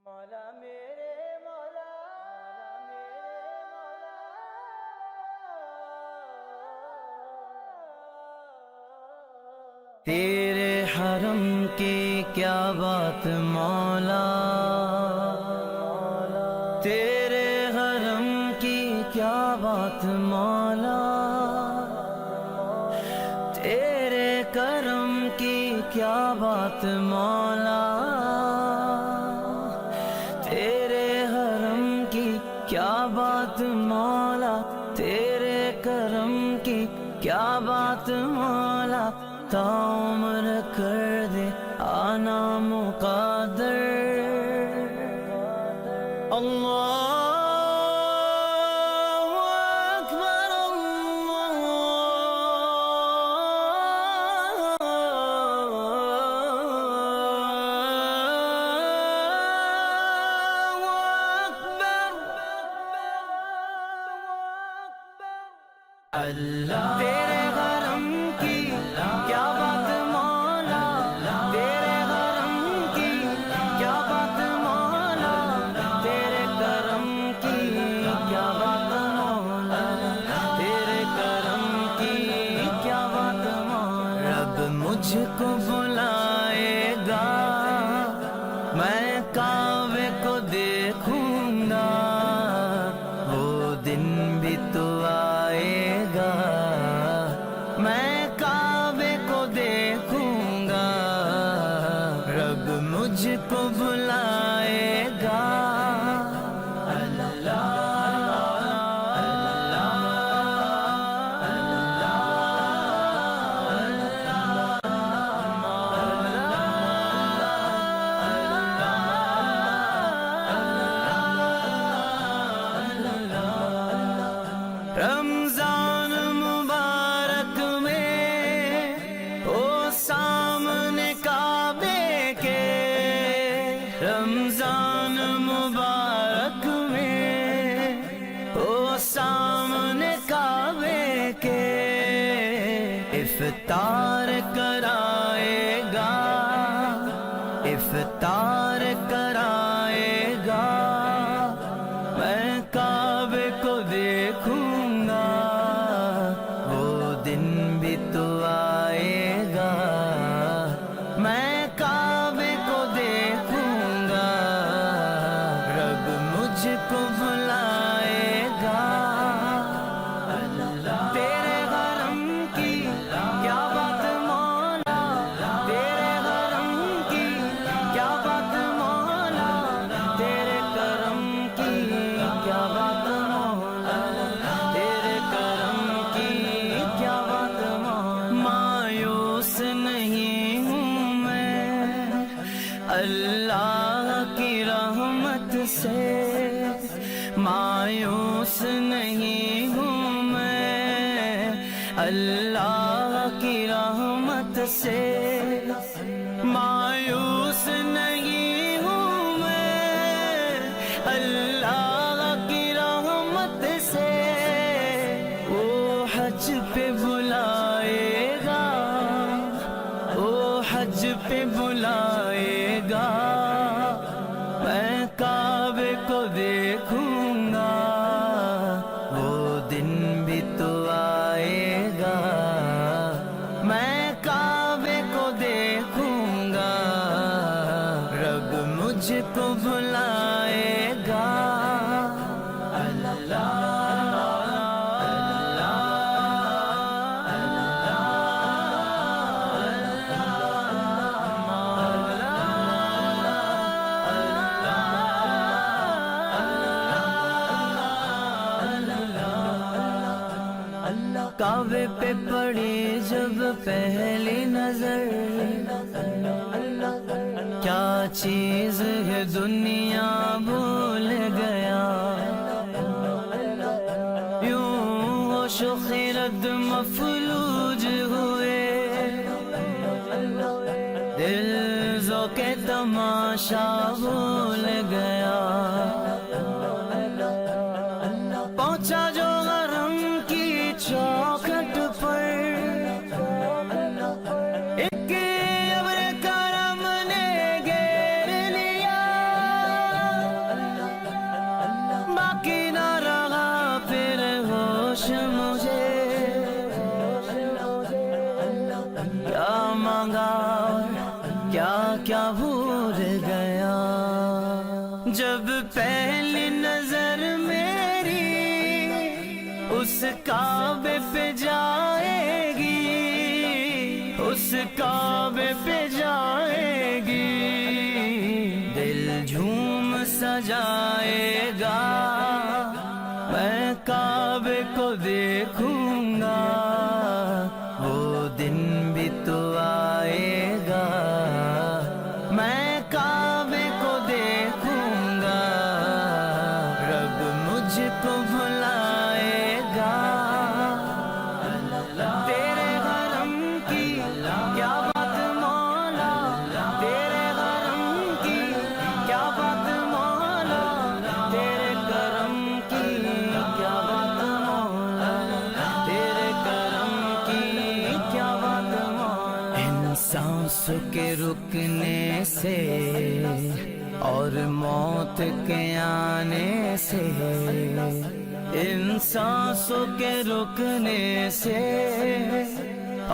مولا میرے مولا میرے مولا تیرے حرم کی کیا بات مولا، تیرے حرم کی کیا بات مولا، تیرے کرم کی کیا بات مولا، تیرے حرم کی کیا بات مولا، تیرے کرم کی کیا بات مولا، تا عمر کر دے آنا مقدر۔ اللہ اللہ تیرے حرم کی کیا بات مولا، تیرے حرم کی کیا بات مولا، تیرے کرم کی کیا بات مولا، تیرے کرم کی کیا بات مولا۔ رب مجھ کو بلائے گا، میں کعبے کو دیکھوں گا، وہ دن بھی تو آئے گا، میں کعبے کو دیکھوں گا، رب مجھ کو بلائے گا۔ رمضان مبارک میں او سامنے کعبے کے، رمضان مبارک میں او سامنے کعبے کے، افطار کرائے گا، افطار کرائے گا، میں کعبے کو دیکھوں گا، وہ دن بھی تو آئے گا، میں کعبے کو دیکھوں گا، رب مجھ کو بلائے گا۔ تیرے حرم کی کیا بات مولا، تیرے حرم کی کیا بات مولا، تیرے کرم کی کیا بات مولا، تیرے کرم کی کیا بات مولا۔ مایوس نہیں ہوں میں اللہ کی رحمت سے، مایوس نہیں ہوں میں اللہ کی رحمت سے، مایوس نہیں ہوں میں اللہ کی رحمت سے، وہ حج پہ بلائے گا، وہ حج پہ بلائے گا، میں کعبے کو دیکھوں گا، وہ دن بھی تو آئے گا، میں کعبے کو دیکھوں گا، رب مجھ کو بلائے گا۔ کعبے پہ پڑی جب پہلی نظر، کیا چیز ہے دنیا بھول گیا، یوں ہوش و خرد مفلوج ہوئے، دل ذوق تماشا بھول گیا، پہنچا جو حرم کی چوکھٹ پر، ایک ابر کرم نے گھیر لیا، مانگا کیا کیا بھول گیا، جب پہلی نظر میری اس کعبے پہ جائے گی، اس کعبے پہ جائے گی، دل جھوم سجائے گا، میں کعبے کو دیکھوں گا، وہ دن بھی تو آئے گا، میں کعبے کو دیکھوں گا، رب مجھ کو بھلائے گا، تیرے حرم کی کیا بات مولا، تیرے حرم کی کیا بات مولا، تیرے کرم کی کیا بات مولا، تیرے کرم کی کیا بات مولا، ان سانسوں کے رکنے سے اور موت کے آنے سے، ان سانسوں کے رکنے سے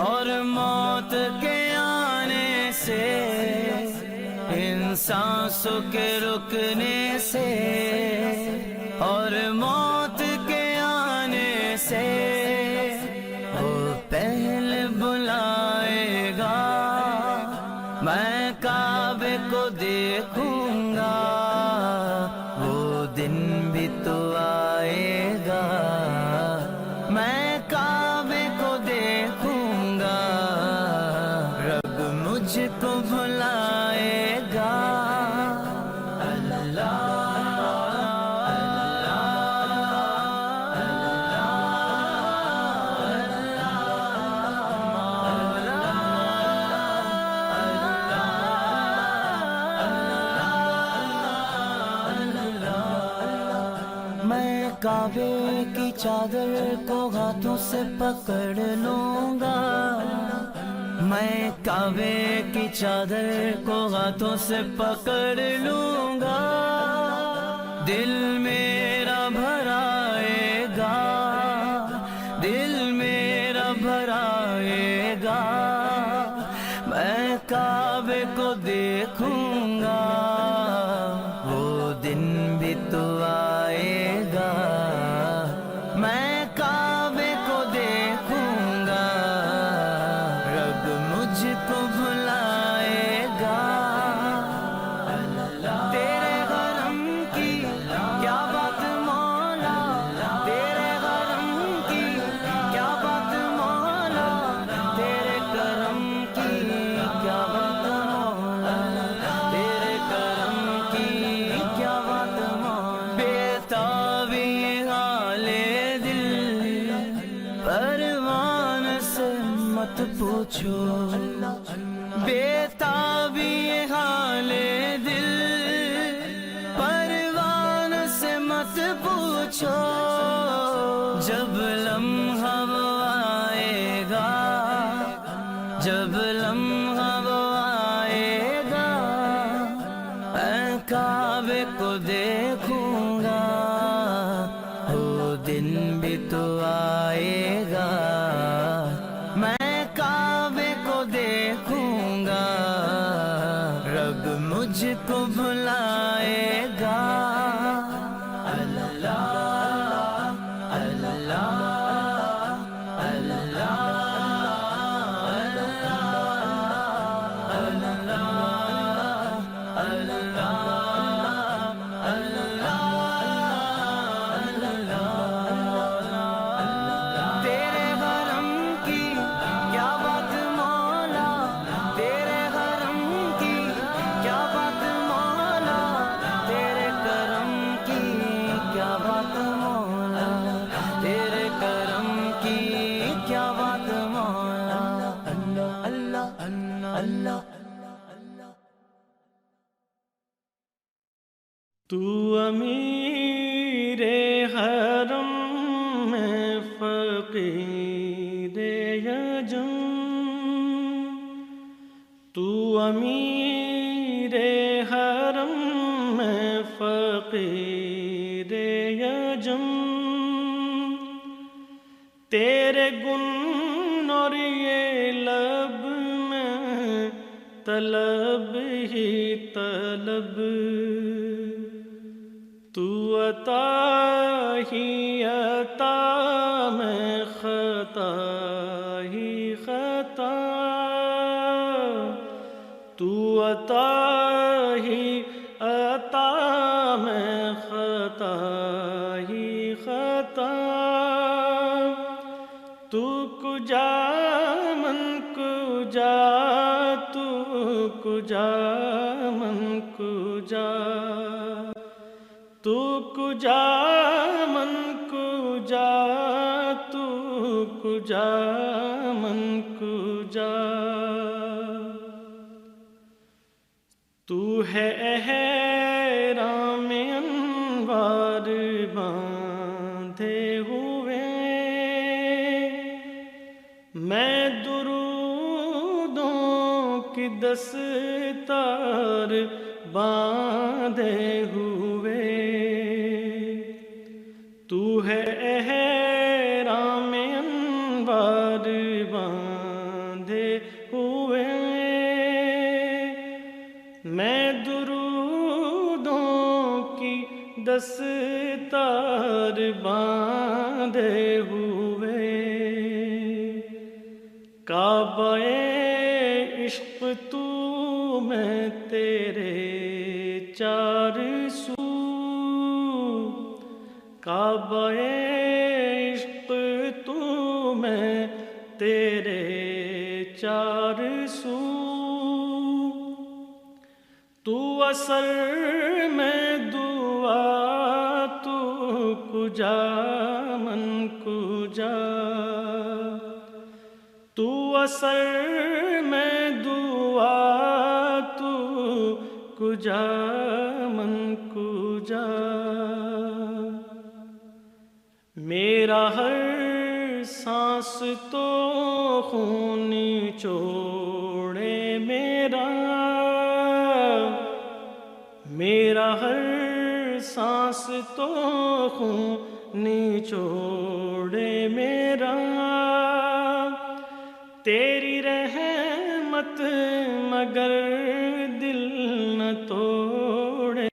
اور موت کے آنے سے، ان سانسوں کے رکنے سے اور موت کے آنے سے، وہ پہلے بلائے گا، میں کعبے کو دیکھوں گا، وہ دن بھی تو آئے گا، میں کعبے کو دیکھوں گا، رب مجھ کو بھلائے گا، اللہ کعبے کی چادر کو ہاتھوں سے پکڑ لوں گا، میں کعبے کی چادر کو ہاتھوں سے پکڑ لوں گا، دل میرا بھرائے گا، دل میرا بھرائے گا، میں کعبے کو دیکھوں گا، وہ دن بھی تو آئے گا، میں کعبے کو دیکھوں گا، رب مجھ کو بھلائے گا، تیرے حرم کی کیا بات مولا، تیرے حرم کی کیا بات مولا، تیرے کرم کی کیا بات مولا، تیرے کرم کی کیا بات مولا، بےتابی حال دل پروان سے مت پوچھو، بےتابی حال دل پروان سے مت پوچھو، جب لمحہ وہ آئے گا، جب لمحہ وہ آئے گا، میں کعبے کو دیکھوں گا، وہ دن بھی تو آئے گا، میں کعبے کو دیکھوں گا، رب مجھ کو بھلائے گا، اللہ اللہ اللہ تیرے حرم کی کیا بات مولا، تیرے حرم کی کیا بات مولا، تیرے کرم کی کیا بات مولا، تیرے کرم کی کیا بات مولا، اللہ اللہ اللہ تو امیر حرم میں فقیر یجم، تو امیر حرم میں فقیر یجم، تیرے گن اور یہ لب میں طلب ہی طلب، تو عطا ہی عطا، میں خطا ہی خطا، تو عطا ہی عطا، میں خطا ہی خطا، تو کجا من کجا، تو کجا من کجا، تو کجا من کجا، تو کجا من کجا، تو ہے احرام انوار باندھے ہوئے، میں درودوں کی دستار باندھے ہوئے، تو ہے احرام انوار باندھے ہوئے، میں درودوں کی دستار باندھے ہوئے، کعبہ عشق تو میں تیرے چار سو، کعبہ عشق تو میں تیرے چار سو، تو اثر میں دعا، تو کجا من کجا، تو اثر میں دعا، تو کجا من کجا، میرا ہر سانس تو خون چوڑے میرا، میرا ہر سانس تو خون چوڑے میرا، تیری رحمت مگر دل نہ توڑے،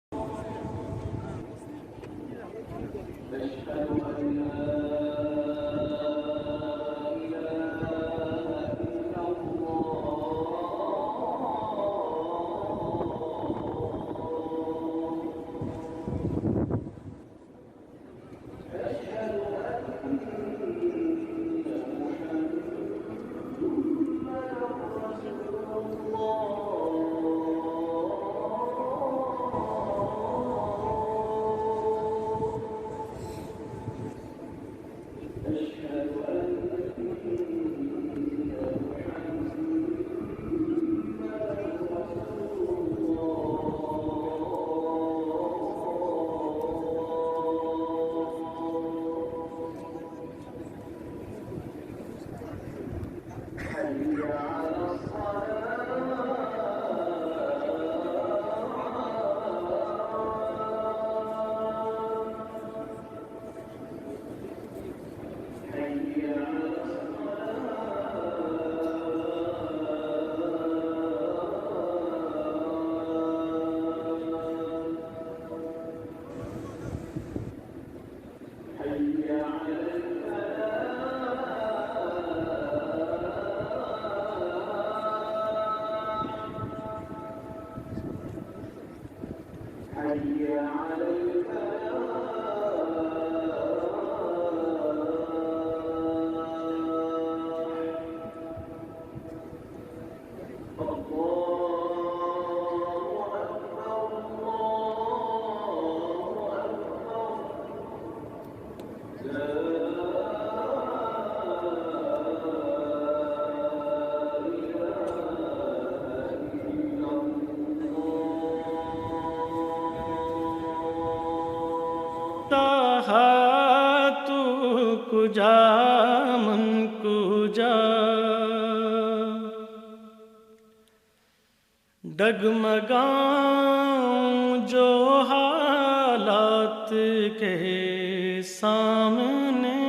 تو کجا من کجا، ڈگمگاؤں جو حالات کے سامنے،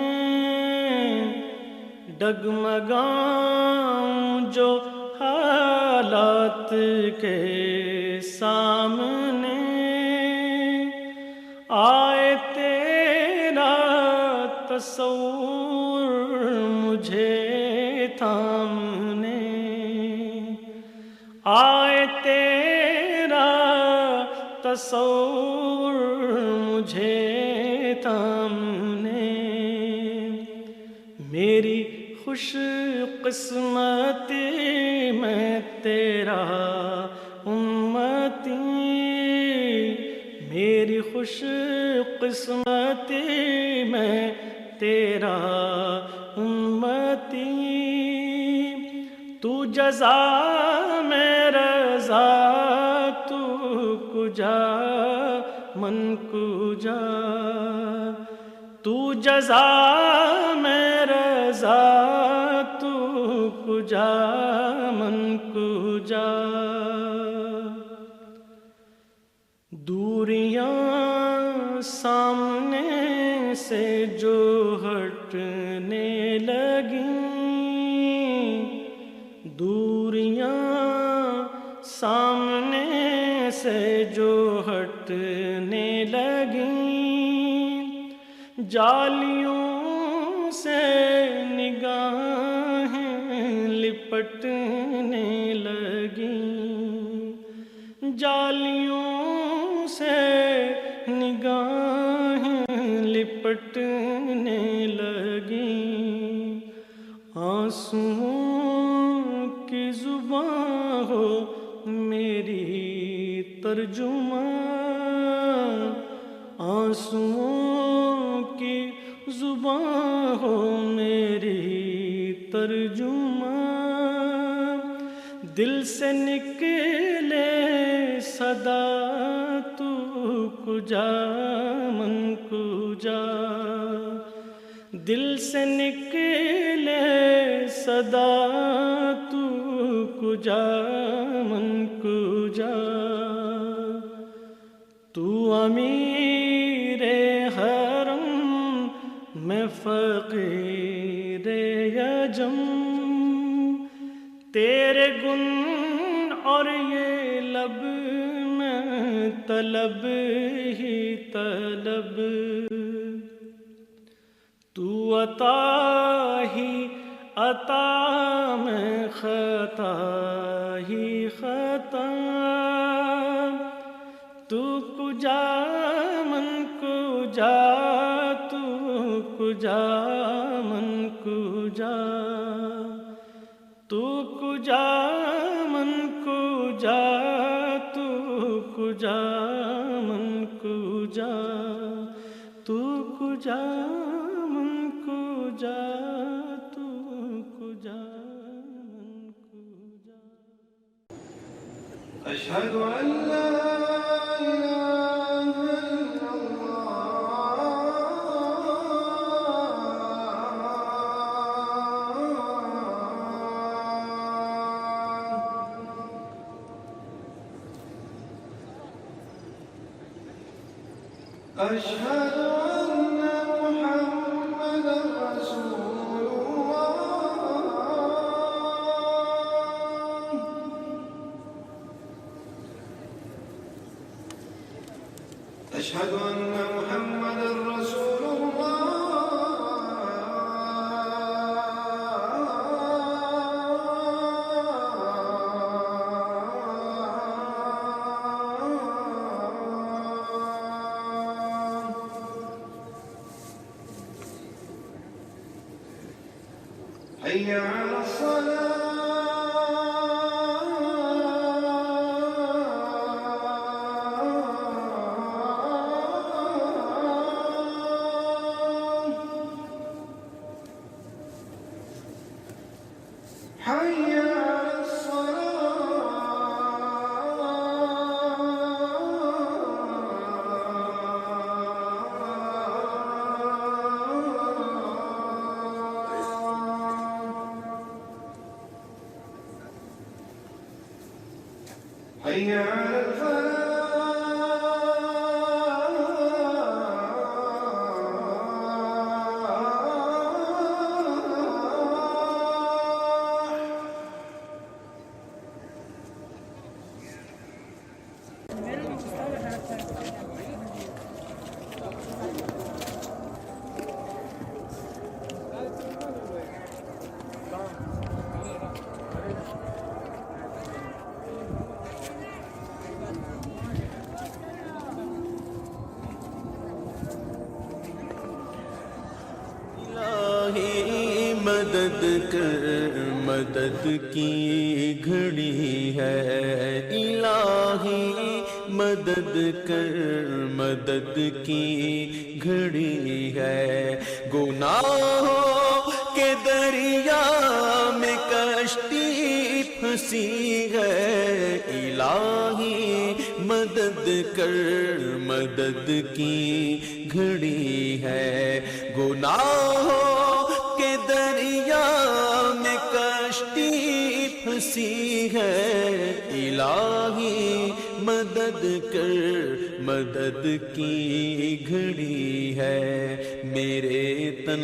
ڈگمگاؤں جو حالات حالات کے سامنے آئے تیرا تصور مجھے تھامنے، آئے تیرا تصور مجھے تھامنے، میری خوش قسمتی میں تیرا امتی، میری خوش قسمتی میں تیرا امتی، تو جزا میں رضا تو کجا من کجا، تو جزا میں رضا تو کجا من کجا، دوریاں سامنے سے جو ہٹنے لگیں، دوریاں سامنے سے جو ہٹنے لگیں، جالیوں سے نگاہیں لپٹنے لگیں، جالیوں سے نگاہیں لپٹنے لگیں، آنسوؤں کی زباں ہو میری ترجمان، آنسوؤں کی زباں ہو میری ترجمان، دل سے نکلے صدا تو کجا من کجا، دل سے نکلے صدا تو کجا من کجا، تو امیر حرم میں فقیر عجم، تیرے گن اور یہ لب میں طلب ہی طلب، تو عطا ہی عطا میں خطا ہی خطا، تو کجا من کجا، تو کجا من کجا، تو کجا من کجا، تو کجا من کجا، تو کجا من کجا، تو کجا من کجا۔ أشهد أن لا إله إلا الله، أشهد أن محمدا رسول الله، أشهد أن محمدا رسول الله، حي على الصلاة، حي على الصلاة، حي على الفلاح، الہی مدد کر مدد کی گھڑی ہے، الہی مدد کر مدد کی گھڑی ہے، گناہوں کے دریا میں کشتی پھنسی ہے، الہی مدد کر مدد کی گھڑی ہے، گناہوں کے دریا میں کشتی پھنسی ہے، الہی مدد کر مدد کی گھڑی ہے، میرے تن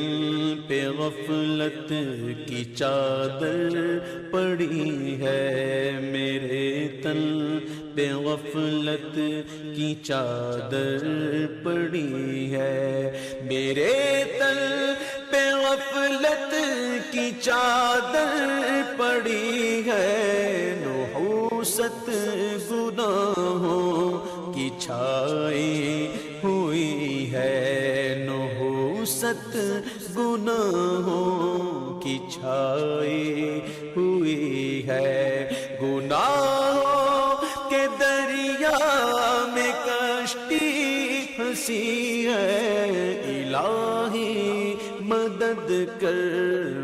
پہ غفلت کی چادر پڑی ہے، میرے تن پہ غفلت کی چادر پڑی ہے، میرے تن پہ غفلت کی چادر پڑی ہے، نحوست گناہوں کی چھائی ہوئی ہے، نحوست گناہوں کی چھائی ہوئی ہے، گناہوں کے دریا میں کشتی پھنسی ہے، الہی مدد کر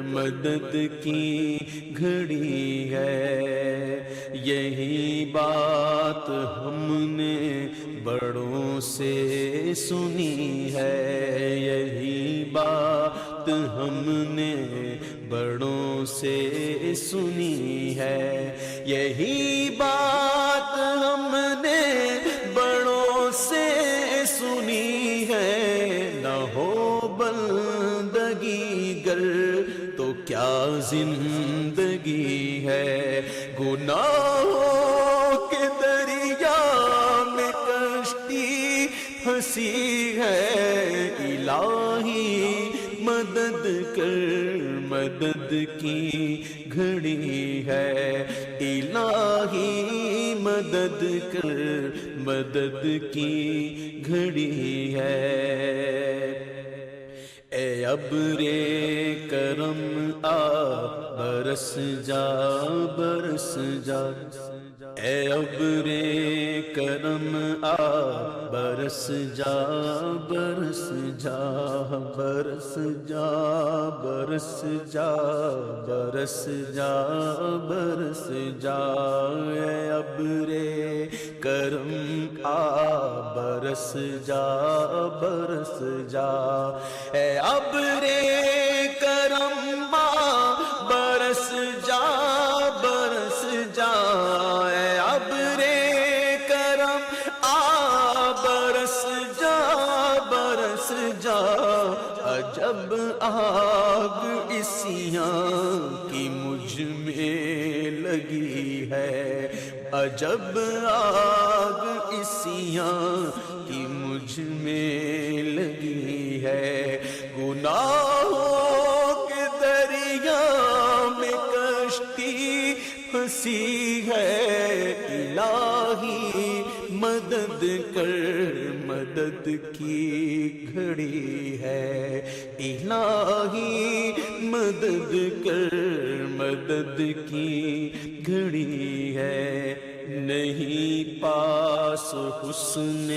مدد کی گھڑی ہے، یہی بات ہم نے بڑوں سے سنی ہے، یہی بات ہم نے بڑوں سے سنی ہے، یہی بات ہم نے بڑوں سے سنی ہے، نہ ہو بندگی گر تو کیا زندگی ہے، گناہوں کے دریا میں کشتی پھنسی ہے، الہی مدد کر مدد کی گھڑی ہے، الہی مدد کر مدد کی گھڑی ہے، اے ابرے کرم آ برس جا برس جا، اے ابرے کرم آ برس جا برس جا برس جا برس جا برس جا برس جا، اے ابرے کرم آ برس جا برس جا، اے ابرے کرم آ برس جا برس جا، اے ابرے کرم آ برس جا برس جا، عجب آگ عصیاں کی مجھ میں لگی ہے، عجب آگ عصیاں کی مجھ میں لگی ہے، گناہوں کے دریا میں کشتی پھنسی ہے، الہی مدد کر مدد کی گھڑی ہے، الہی مدد کر مدد کی گھڑی ہے، نہیں پاس حسن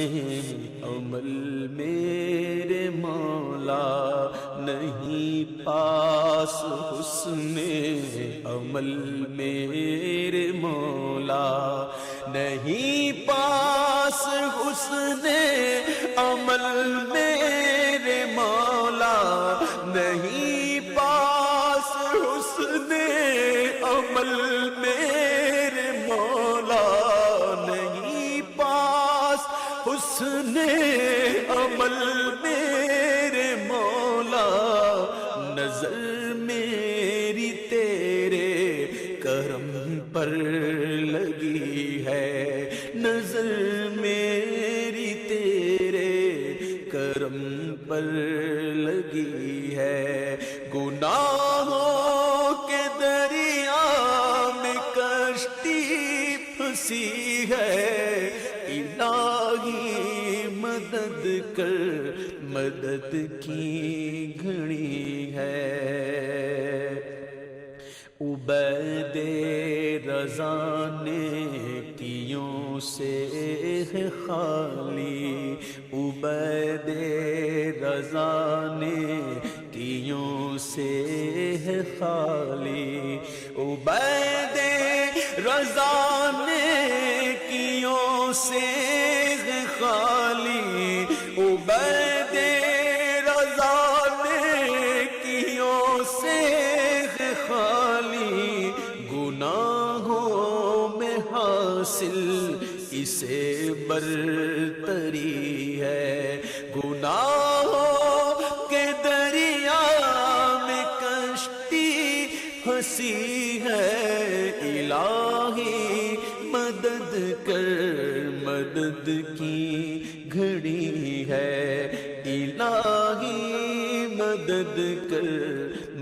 عمل میرے مولا، نہیں پاس حسن عمل میرے مولا، نہیں پاس حسن عمل میرے مولا، نہیں پاس حسن عمل میرے مولا، نہیں پاس حسن عمل میرے مولا، نظر میری تیرے کرم پر لگی ہے، نظر پر لگی ہے، گناہوں کے دریا میں کشتی پھنسی ہے، الہی مدد کر، مدد کی گھڑی ہے۔ عبید رضا نیکیوں سے ہے خالی، عبید رضا نیکیوں سے ہے خالی، عبید رضا نیکیوں سے ہے خالی، عبید رضا نیکیوں سے ہے خالی، گناہوں میں حاصل اسے برتری ہے، گناہوں کے دریا میں کشتی پھنسی ہے، الہی مدد کر، مدد کی گھڑی ہے، الہی مدد کر،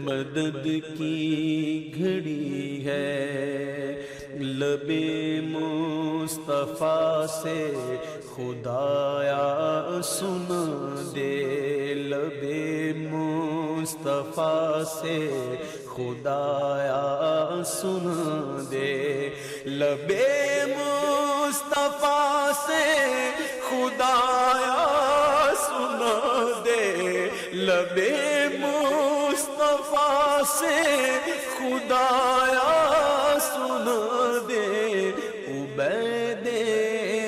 مدد کی گھڑی ہے۔ لب مصطفیٰ سے خدایا سنا دے، لب مصطفیٰ سے خدایا سنا دے، لب مصطفیٰ سے خدایا سنا دے، لب مصطفیٰ سے خدایا سنا دے، عبید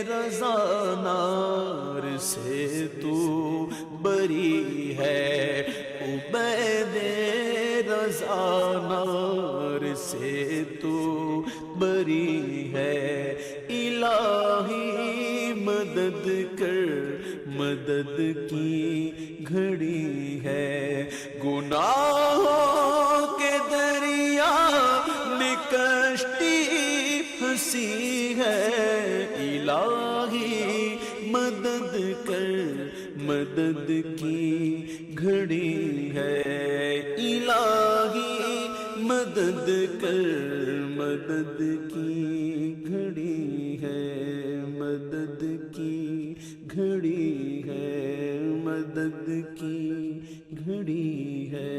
رضا نار سے تو بری ہے، عبید رضا نار سے تو بری ہے، الہی مدد کر، مدد کی گھڑی ہے، گناہوں کے دریا میں کشتی پھنسی ہے، الہی مدد کر، مدد کی گھڑی ہے، الہی مدد کر، مدد کی گھڑی ہے، مدد کی گھڑی ہے، مدد کی گھڑی ہے۔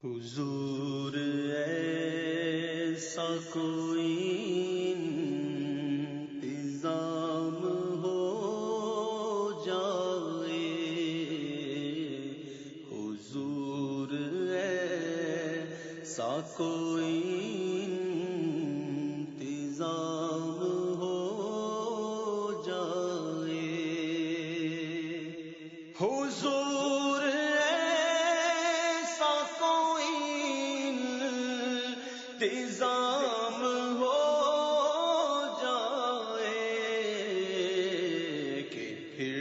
حضور ایسا کوئی انتظام ہو جائے، حضور ایسا کوئی انتظام ہو جائے، حضور ایسا کوئی انتظام ہو جائے کہ پھر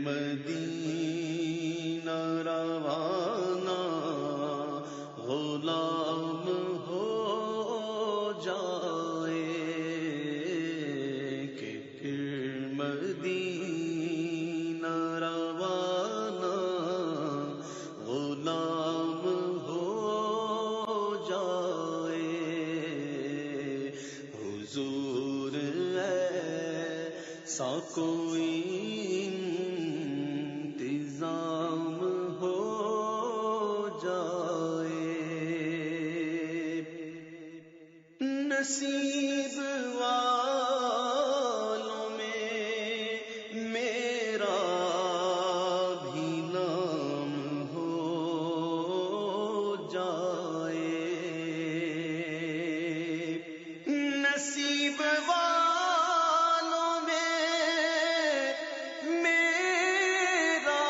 مدینہ روانہ غلام ہو جائے، کہ پھر مدینہ روانہ غلام ہو جائے، سا کوئی انتظام ہو جائے، نصیب والوں میں میرا بھی نام ہو جائے، نصیب والوں میں میرا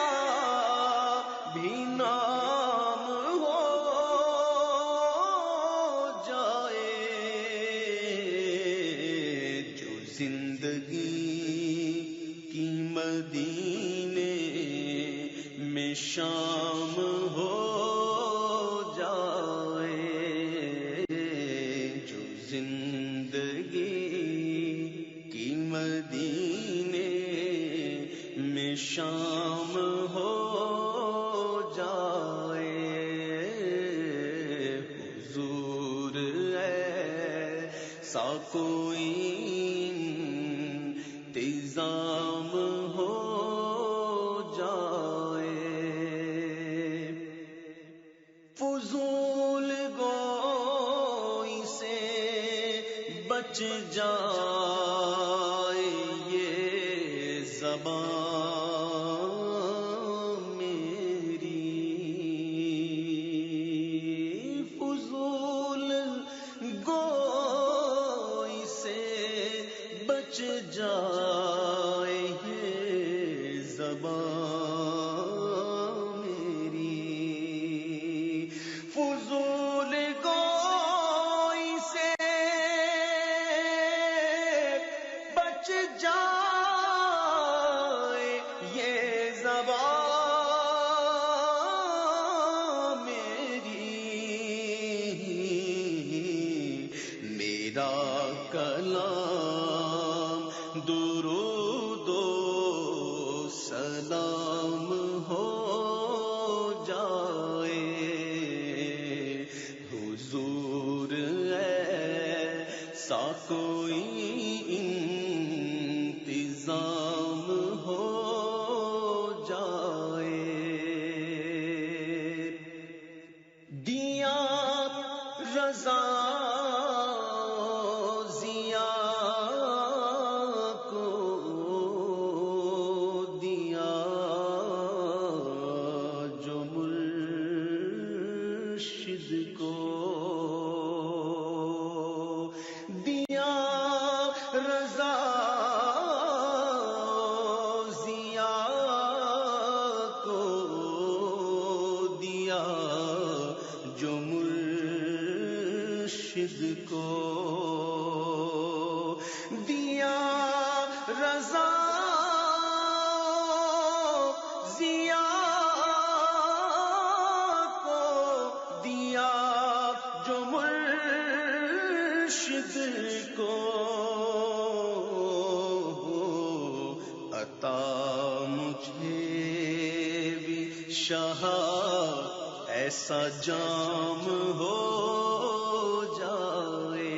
بھی نام ہو جائے، جو زندگی کی مدینے میں شام ہو جائے، جو زندگی کی مدینے میں شام ہو جائے، حضور ایسا کوئی انتظام ہو جائے، فضول گوئی سے بچ جائے یہ زبان میری، فضول گوئی سے بچ جائے یہ زبان میری، فضول گوئی سے بچ جائے یہ زبان میری، میرا کلام درود و سلام ہو جائے، حضور ایسا کوئی انتظام ہو جائے، دیا رضا ضیا کو دیا جو مرشد کو دیا، رضا ضیا کو دیا جو مرشد کو دیا، رضا ضیا کو دیا جو مرشد کو، عطا مجھے بھی شاہ ایسا جام ہو جائے،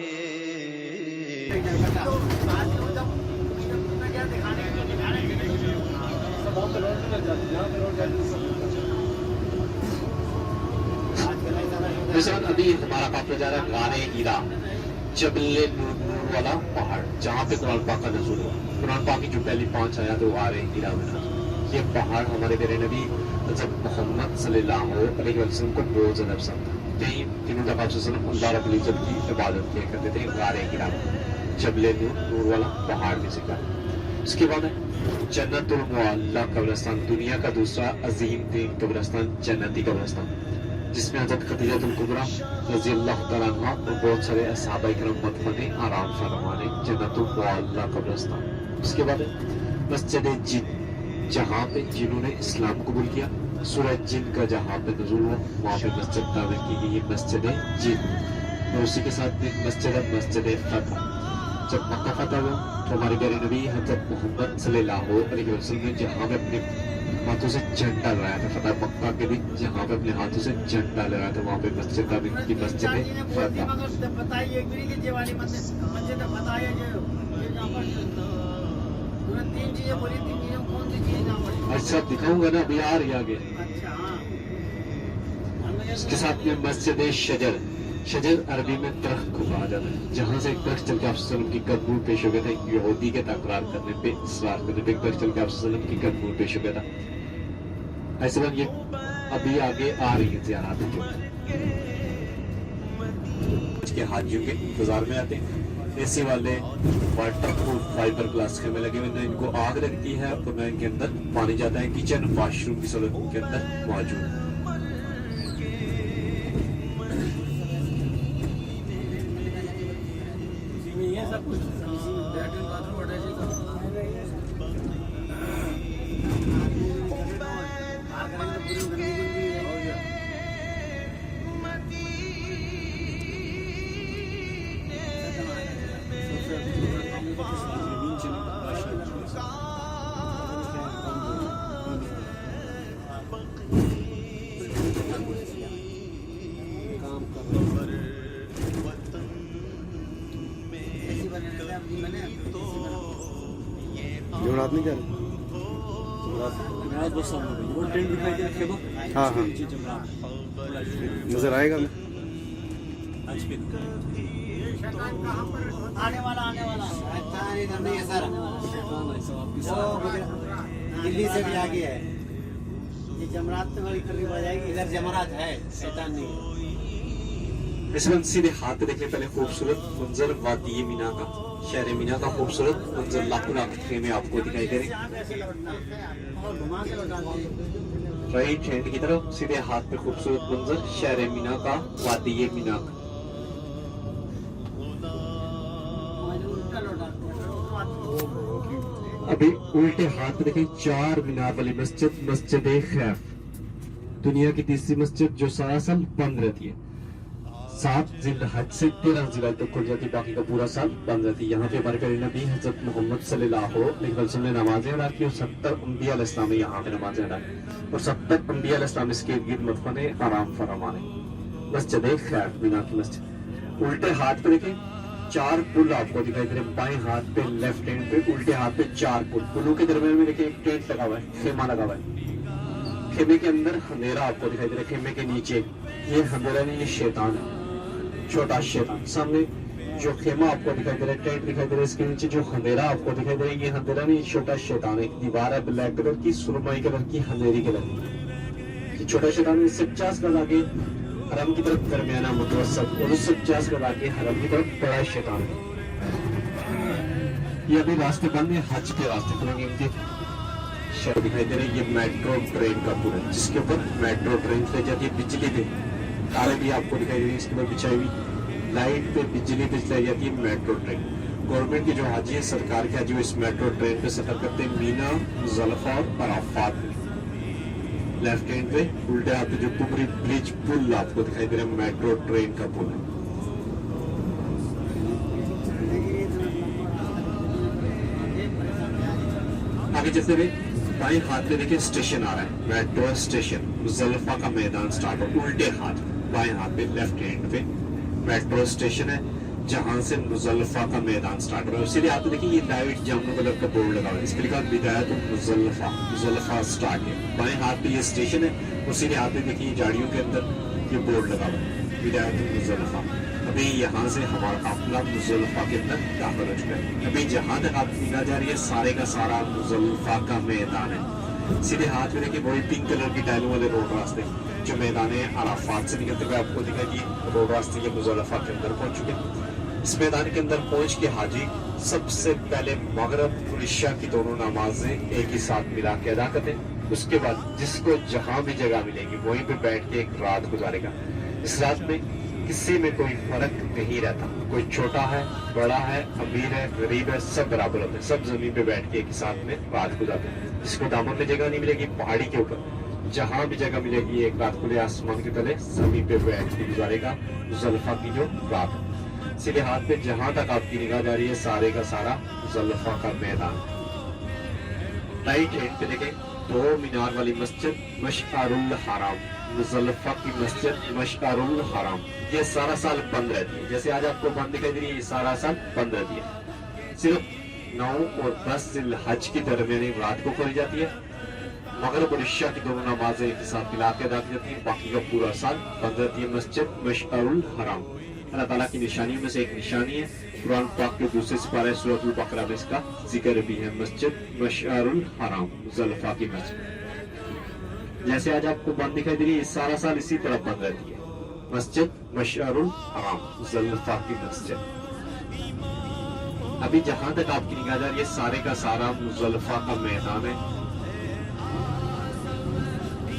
ابھی ہمارا قافلہ جا رہا ہے غار ہیرا، جبل نور والا پہاڑ، جہاں پہ قرآن پاک کا نزول ہوا۔ قرآن پاک کی جو پہلی 5 آیات وہ غار ہیرا میں تھا۔ یہ پہاڑ ہمارے پیارے نبی حضرت محمد صلی اللہ علیہ وسلم کو بہت زیادہ پسند تھا، یہی تینوں دفعہ وسلم اللہ رب العزت کی عبادت کیا کرتے تھے غار ہیرا میں، جبل نور والا پہاڑ میں ذکر۔ اس کے بعد جنت المعلی قبرستان، دنیا کا دوسرا عظیم ترین قبرستان جنتی قبرستان، جس میں حضرت خدیجہ الکبریٰ رضی اللہ تعالیٰ عنہ اور بہت سارے صحابہ کرام مدفون آرام فرما نے، جنت المعلی قبرستان۔ اس کے بعد مسجد جن، جہاں پہ جنہوں نے اسلام قبول کیا، سورہ جن کا جہاں پہ نزول ہوا وہاں پہ مسجد تعمیر کی گئی، مسجد جن۔ اور اسی کے ساتھ مسجد فتح، جب مکہ فتح ہوا تو ہمارے پیارے نبی حضرت محمد صلی اللہ علیہ وسلم نے جہاں پہ اپنے ہاتھوں سے جھنڈا لگایا تھا، فتح مکہ کے دن جہاں پہ اپنے ہاتھوں سے جھنڈا لگایا تھا وہاں پہ مسجد تعمیر کی، مسجد فتح۔ तीन चीजें बोली, तीन चीजें कौन सी चीजें ना पड़ी? अच्छा दिखाऊंगा ना, अभी आ रही है आगे। अच्छा हाँ, इसके साथ में मस्जिद शजर, शजर अरबी में दरख्त को कहा जाता है, जहाँ से एक दरख्त चल के आप वसल्लम की कदमों पेश हो गया था। यहूदी के तकरार करने पे, इसरार करने पे एक दरख्त चल के आप वसल्लम की कदमों पेश हो गया था। ऐसे बात ये अभी आगे आ रही है ज़ियारत के हाजियों के बाजार में आते हैं। एसी वाले वाटर प्रूफ फाइबर ग्लास के में लगे हुए हैं, इनको आग लगती है तो मैं इनके अंदर पानी जाता है। किचन वॉशरूम की सहूलत इनके अंदर मौजूद है। ये सब कुछ लैट्रिन बाथरूम अटैच है। जमरात नहीं जा रहे? हाँ हाँ नजर आएगा मैं। आने वाला इधर नहीं है सर, दिल्ली से भी आगे है। ये जमरात तो बड़ी करीब आ जाएगी, इधर जमरात है, शैतान नहीं है। इस वक्त सीधे हाथ पे देखने पहले खूबसूरत मंजर वादी मीना का, शहर मीना का खूबसूरत मंजर लाखों लाख खेमे आपको दिखाई दे रहे। राइट हैंड की तरफ सीधे हाथ पे खूबसूरत मंजर शहर मीना का, वादी मीना का। अभी उल्टे हाथ पे देखें चार मीनार वाली मस्जिद, मस्जिद खैफ, दुनिया की तीसरी मस्जिद जो सारा साल बंद रहती है। 7 जिलहज से 13 जिलहज तक खुल जाती, बाकी का पूरा साल बंद रहती है। यहाँ पे हमारे प्यारे नबी हजरत मोहम्मद सल्लल्लाहु अलैहि वसल्लम ने नमाजें अदा की और 70 अंबिया अलैहिस्सलाम ने यहाँ पे नमाजें अदा की और 70 अंबिया अलैहिस्सलाम इसके इर्द मदफने आराम फरमाने। मस्जिद खैफ मीना की मस्जिद। उल्टे हाथ पे देखें 4 पुल आपको दिखाई दे रहे हैं। बाएं हाथ पे लेफ्ट हैंड पे, उल्टे हाथ पे 4 पुल। पुलों के दरमियान में देखिए एक टेंट लगा हुआ है, खेमा लगा हुआ है। खेमे के अंदर अंधेरा आपको दिखाई दे रहा है। खेमे के नीचे ये अंधेरा नहीं, ये शैतान है, छोटा शैतान। सामने जो खेमा आपको दिखाई दे रहा है, टेंट दिखाई दे रहा है, इसके नीचे जो अंधेरा आपको दिखाई दे रहा है, ये अंधेरा नहीं, छोटा शैतान है। दीवार है ब्लैक कलर की, सुरमई कलर की, अंधेरी कलर की। छोटा शैतान इससे 50 गज आगे हरम की तरफ दरमियाना मुतवस्सत और उससे 50 गज आगे हरम की तरफ बड़ा शैतान है। ये अभी रास्ते बंद है, हज के रास्ते खुलेंगे इनके। शहर दिखाई दे रही है, ये मेट्रो ट्रेन का पुल है जिसके ऊपर मेट्रो ट्रेन ले जाती है। बिजली पे तारे भी आपको दिखाई दे रही है, इसके ऊपर बिछाई हुई लाइट पे बिजली पे चलाई जाती है मेट्रो ट्रेन। गवर्नमेंट के जो हाजी है, सरकार के हाजी, वो इस मेट्रो ट्रेन पे सफर करते हैं मीना, मुज़ल्लिफा और अराफात में। लेफ्ट हैंड पे उल्टे हाथ पे जो कुबरी ब्रिज पुल आपको दिखाई दे रहा है, मेट्रो ट्रेन का पुल है। आगे चलते हुए बाएं हाथ पे देखिए स्टेशन आ रहा है, मेट्रो स्टेशन। मुज़ल्लिफा का मैदान स्टार्ट हो, उल्टे हाथ बाएं हाथ पे लेफ्ट हैंड पे मेट्रो स्टेशन है, जहां से मुज़ल्लिफा का मैदान स्टार्ट हो रहा है। सीधे हाथ पे देखिए ये लाइट जामुनी कलर का बोर्ड लगा हुआ है, इस पे लिखा है बिदायत मुज़ल्लिफा, मुज़ल्लिफा स्टार्ट है। बाएं हाथ पे ये स्टेशन है और सीधे हाथ पे देखिए झाड़ियों के अंदर ये बोर्ड लगा हुआ है बिदायत मुज़ल्लिफा। अभी यहाँ से हमारा काफिला मुज़ल्लिफा के अंदर दाखिल हो चुका है। अभी जहाँ तक आप मीना जा रही है, सारे का सारा मुज़ल्लिफा का मैदान है। सीधे हाथ में देखिए वही पिंक कलर की टाइलों वाले रोड रास्ते जो मैदान है अराफात से निकलते हुए आपको दिखाई दिए रोड रास्ते के मुज़ल्लिफा के अंदर पहुंच चुके हैं। इस मैदान के अंदर पहुंच के हाजी सबसे पहले मगरब और इशा की दोनों नमाजें एक ही साथ मिला के अदा करते हैं। उसके बाद जिसको जहां भी जगह मिलेगी वहीं पे बैठ के एक रात गुजारेगा। इस रात में किसी में कोई फर्क नहीं रहता, कोई छोटा है, बड़ा है, अमीर है, गरीब है, सब बराबर होते हैं। सब जमीन पे बैठ के एक साथ में रात गुजारते हैं। जिसको दामन में जगह नहीं मिलेगी, पहाड़ी के ऊपर जहां भी जगह मिलेगी, एक रात खुले आसमान के तले जमीन पे बैठ के गुजारेगा मुज़ल्लिफा की जो रात है। सीधे हाथ पे जहां तक आपकी निगाह जा रही है, सारे का सारा मुज़ल्लिफा का मैदान। राइट हैंड पे देखें 2 मीनार वाली मस्जिद मशअरुल हराम, मुज़ल्लिफा की मस्जिद मशअरुल हराम। ये सारा साल बंद रहती है, जैसे आज आपको बंद दिखाई दे रही है, ये सारा साल बंद रहती है। सिर्फ 9 और 10 ज़िल-हज की दरमियानी रात को पढ़ी जाती है। मगरिब और इशा की दोनों नमाजें एक साथ मिला के अदा की जाती है। बाकी का पूरा साल बंद रहती है मस्जिद मशअरुल हराम। अल्लाह ताला की निशानियों में से एक निशानी है। कुरान पाक के दूसरे सिपारे सूरह बकरा में इसका जिक्र भी है, मस्जिद मशअरुल हराम, मुज़ल्लफ़ा की मस्जिद। जैसे आज आपको बंद दिखाई दे रही है, सारा साल इसी तरह बंद रहती है, मस्जिद मशअरुल हराम, मुज़ल्लफ़ा की मस्जिद। अभी जहां तक आपकी निगाह जा रही है, सारे का सारा मुज़ल्लफ़ा का मैदान है।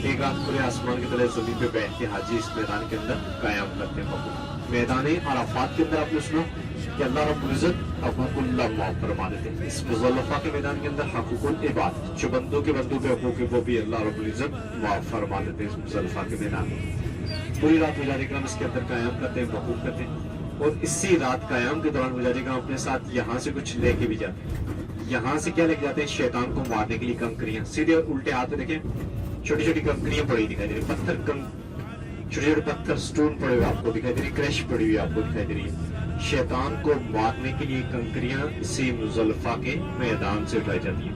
एक रात पूरे आसमान की तरह जमीन पे बैठ के हाजी इस मैदान के अंदर कायम करते हैं। मैदान अराफात के अंदर आपने सुना कि अल्लाह रब्बुल इज्जत हक़ुक़ुल्लाह माफ़ फरमा देते हैं। इस मुज़ल्लफ़ा के मैदान के अंदर हक़ुक़ुल इबाद, जो बंदों के हक़ूक़ है वो भी अल्लाह रब्बुल इज्जत माफ़ फरमा देते हैं। इस मुज़ल्लफ़ा के मैदान में पूरी रात मुजाहिद इकराम इसके अंदर कायम करते हैं, वक़ूफ़ करते हैं। और इसी रात कायम के दौरान मुजाहिद इकराम अपने साथ यहाँ से कुछ लेके भी जाते हैं। यहाँ से क्या लेके जाते हैं? शैतान को मारने के लिए कंकरियां। सीधे उल्टे हाथ में देखें, छोटी छोटी कंकरियां पड़ी दिखाई दे रही, छोटे छोटे पत्थर स्टोन पड़े हुए आपको दिखाई दे रही, क्रैश पड़ी हुई आपको दिखाई दे रही है। शैतान को मारने के लिए कंकरियां इसी मुज़ल्लफ़ा के मैदान से उठाई जाती है।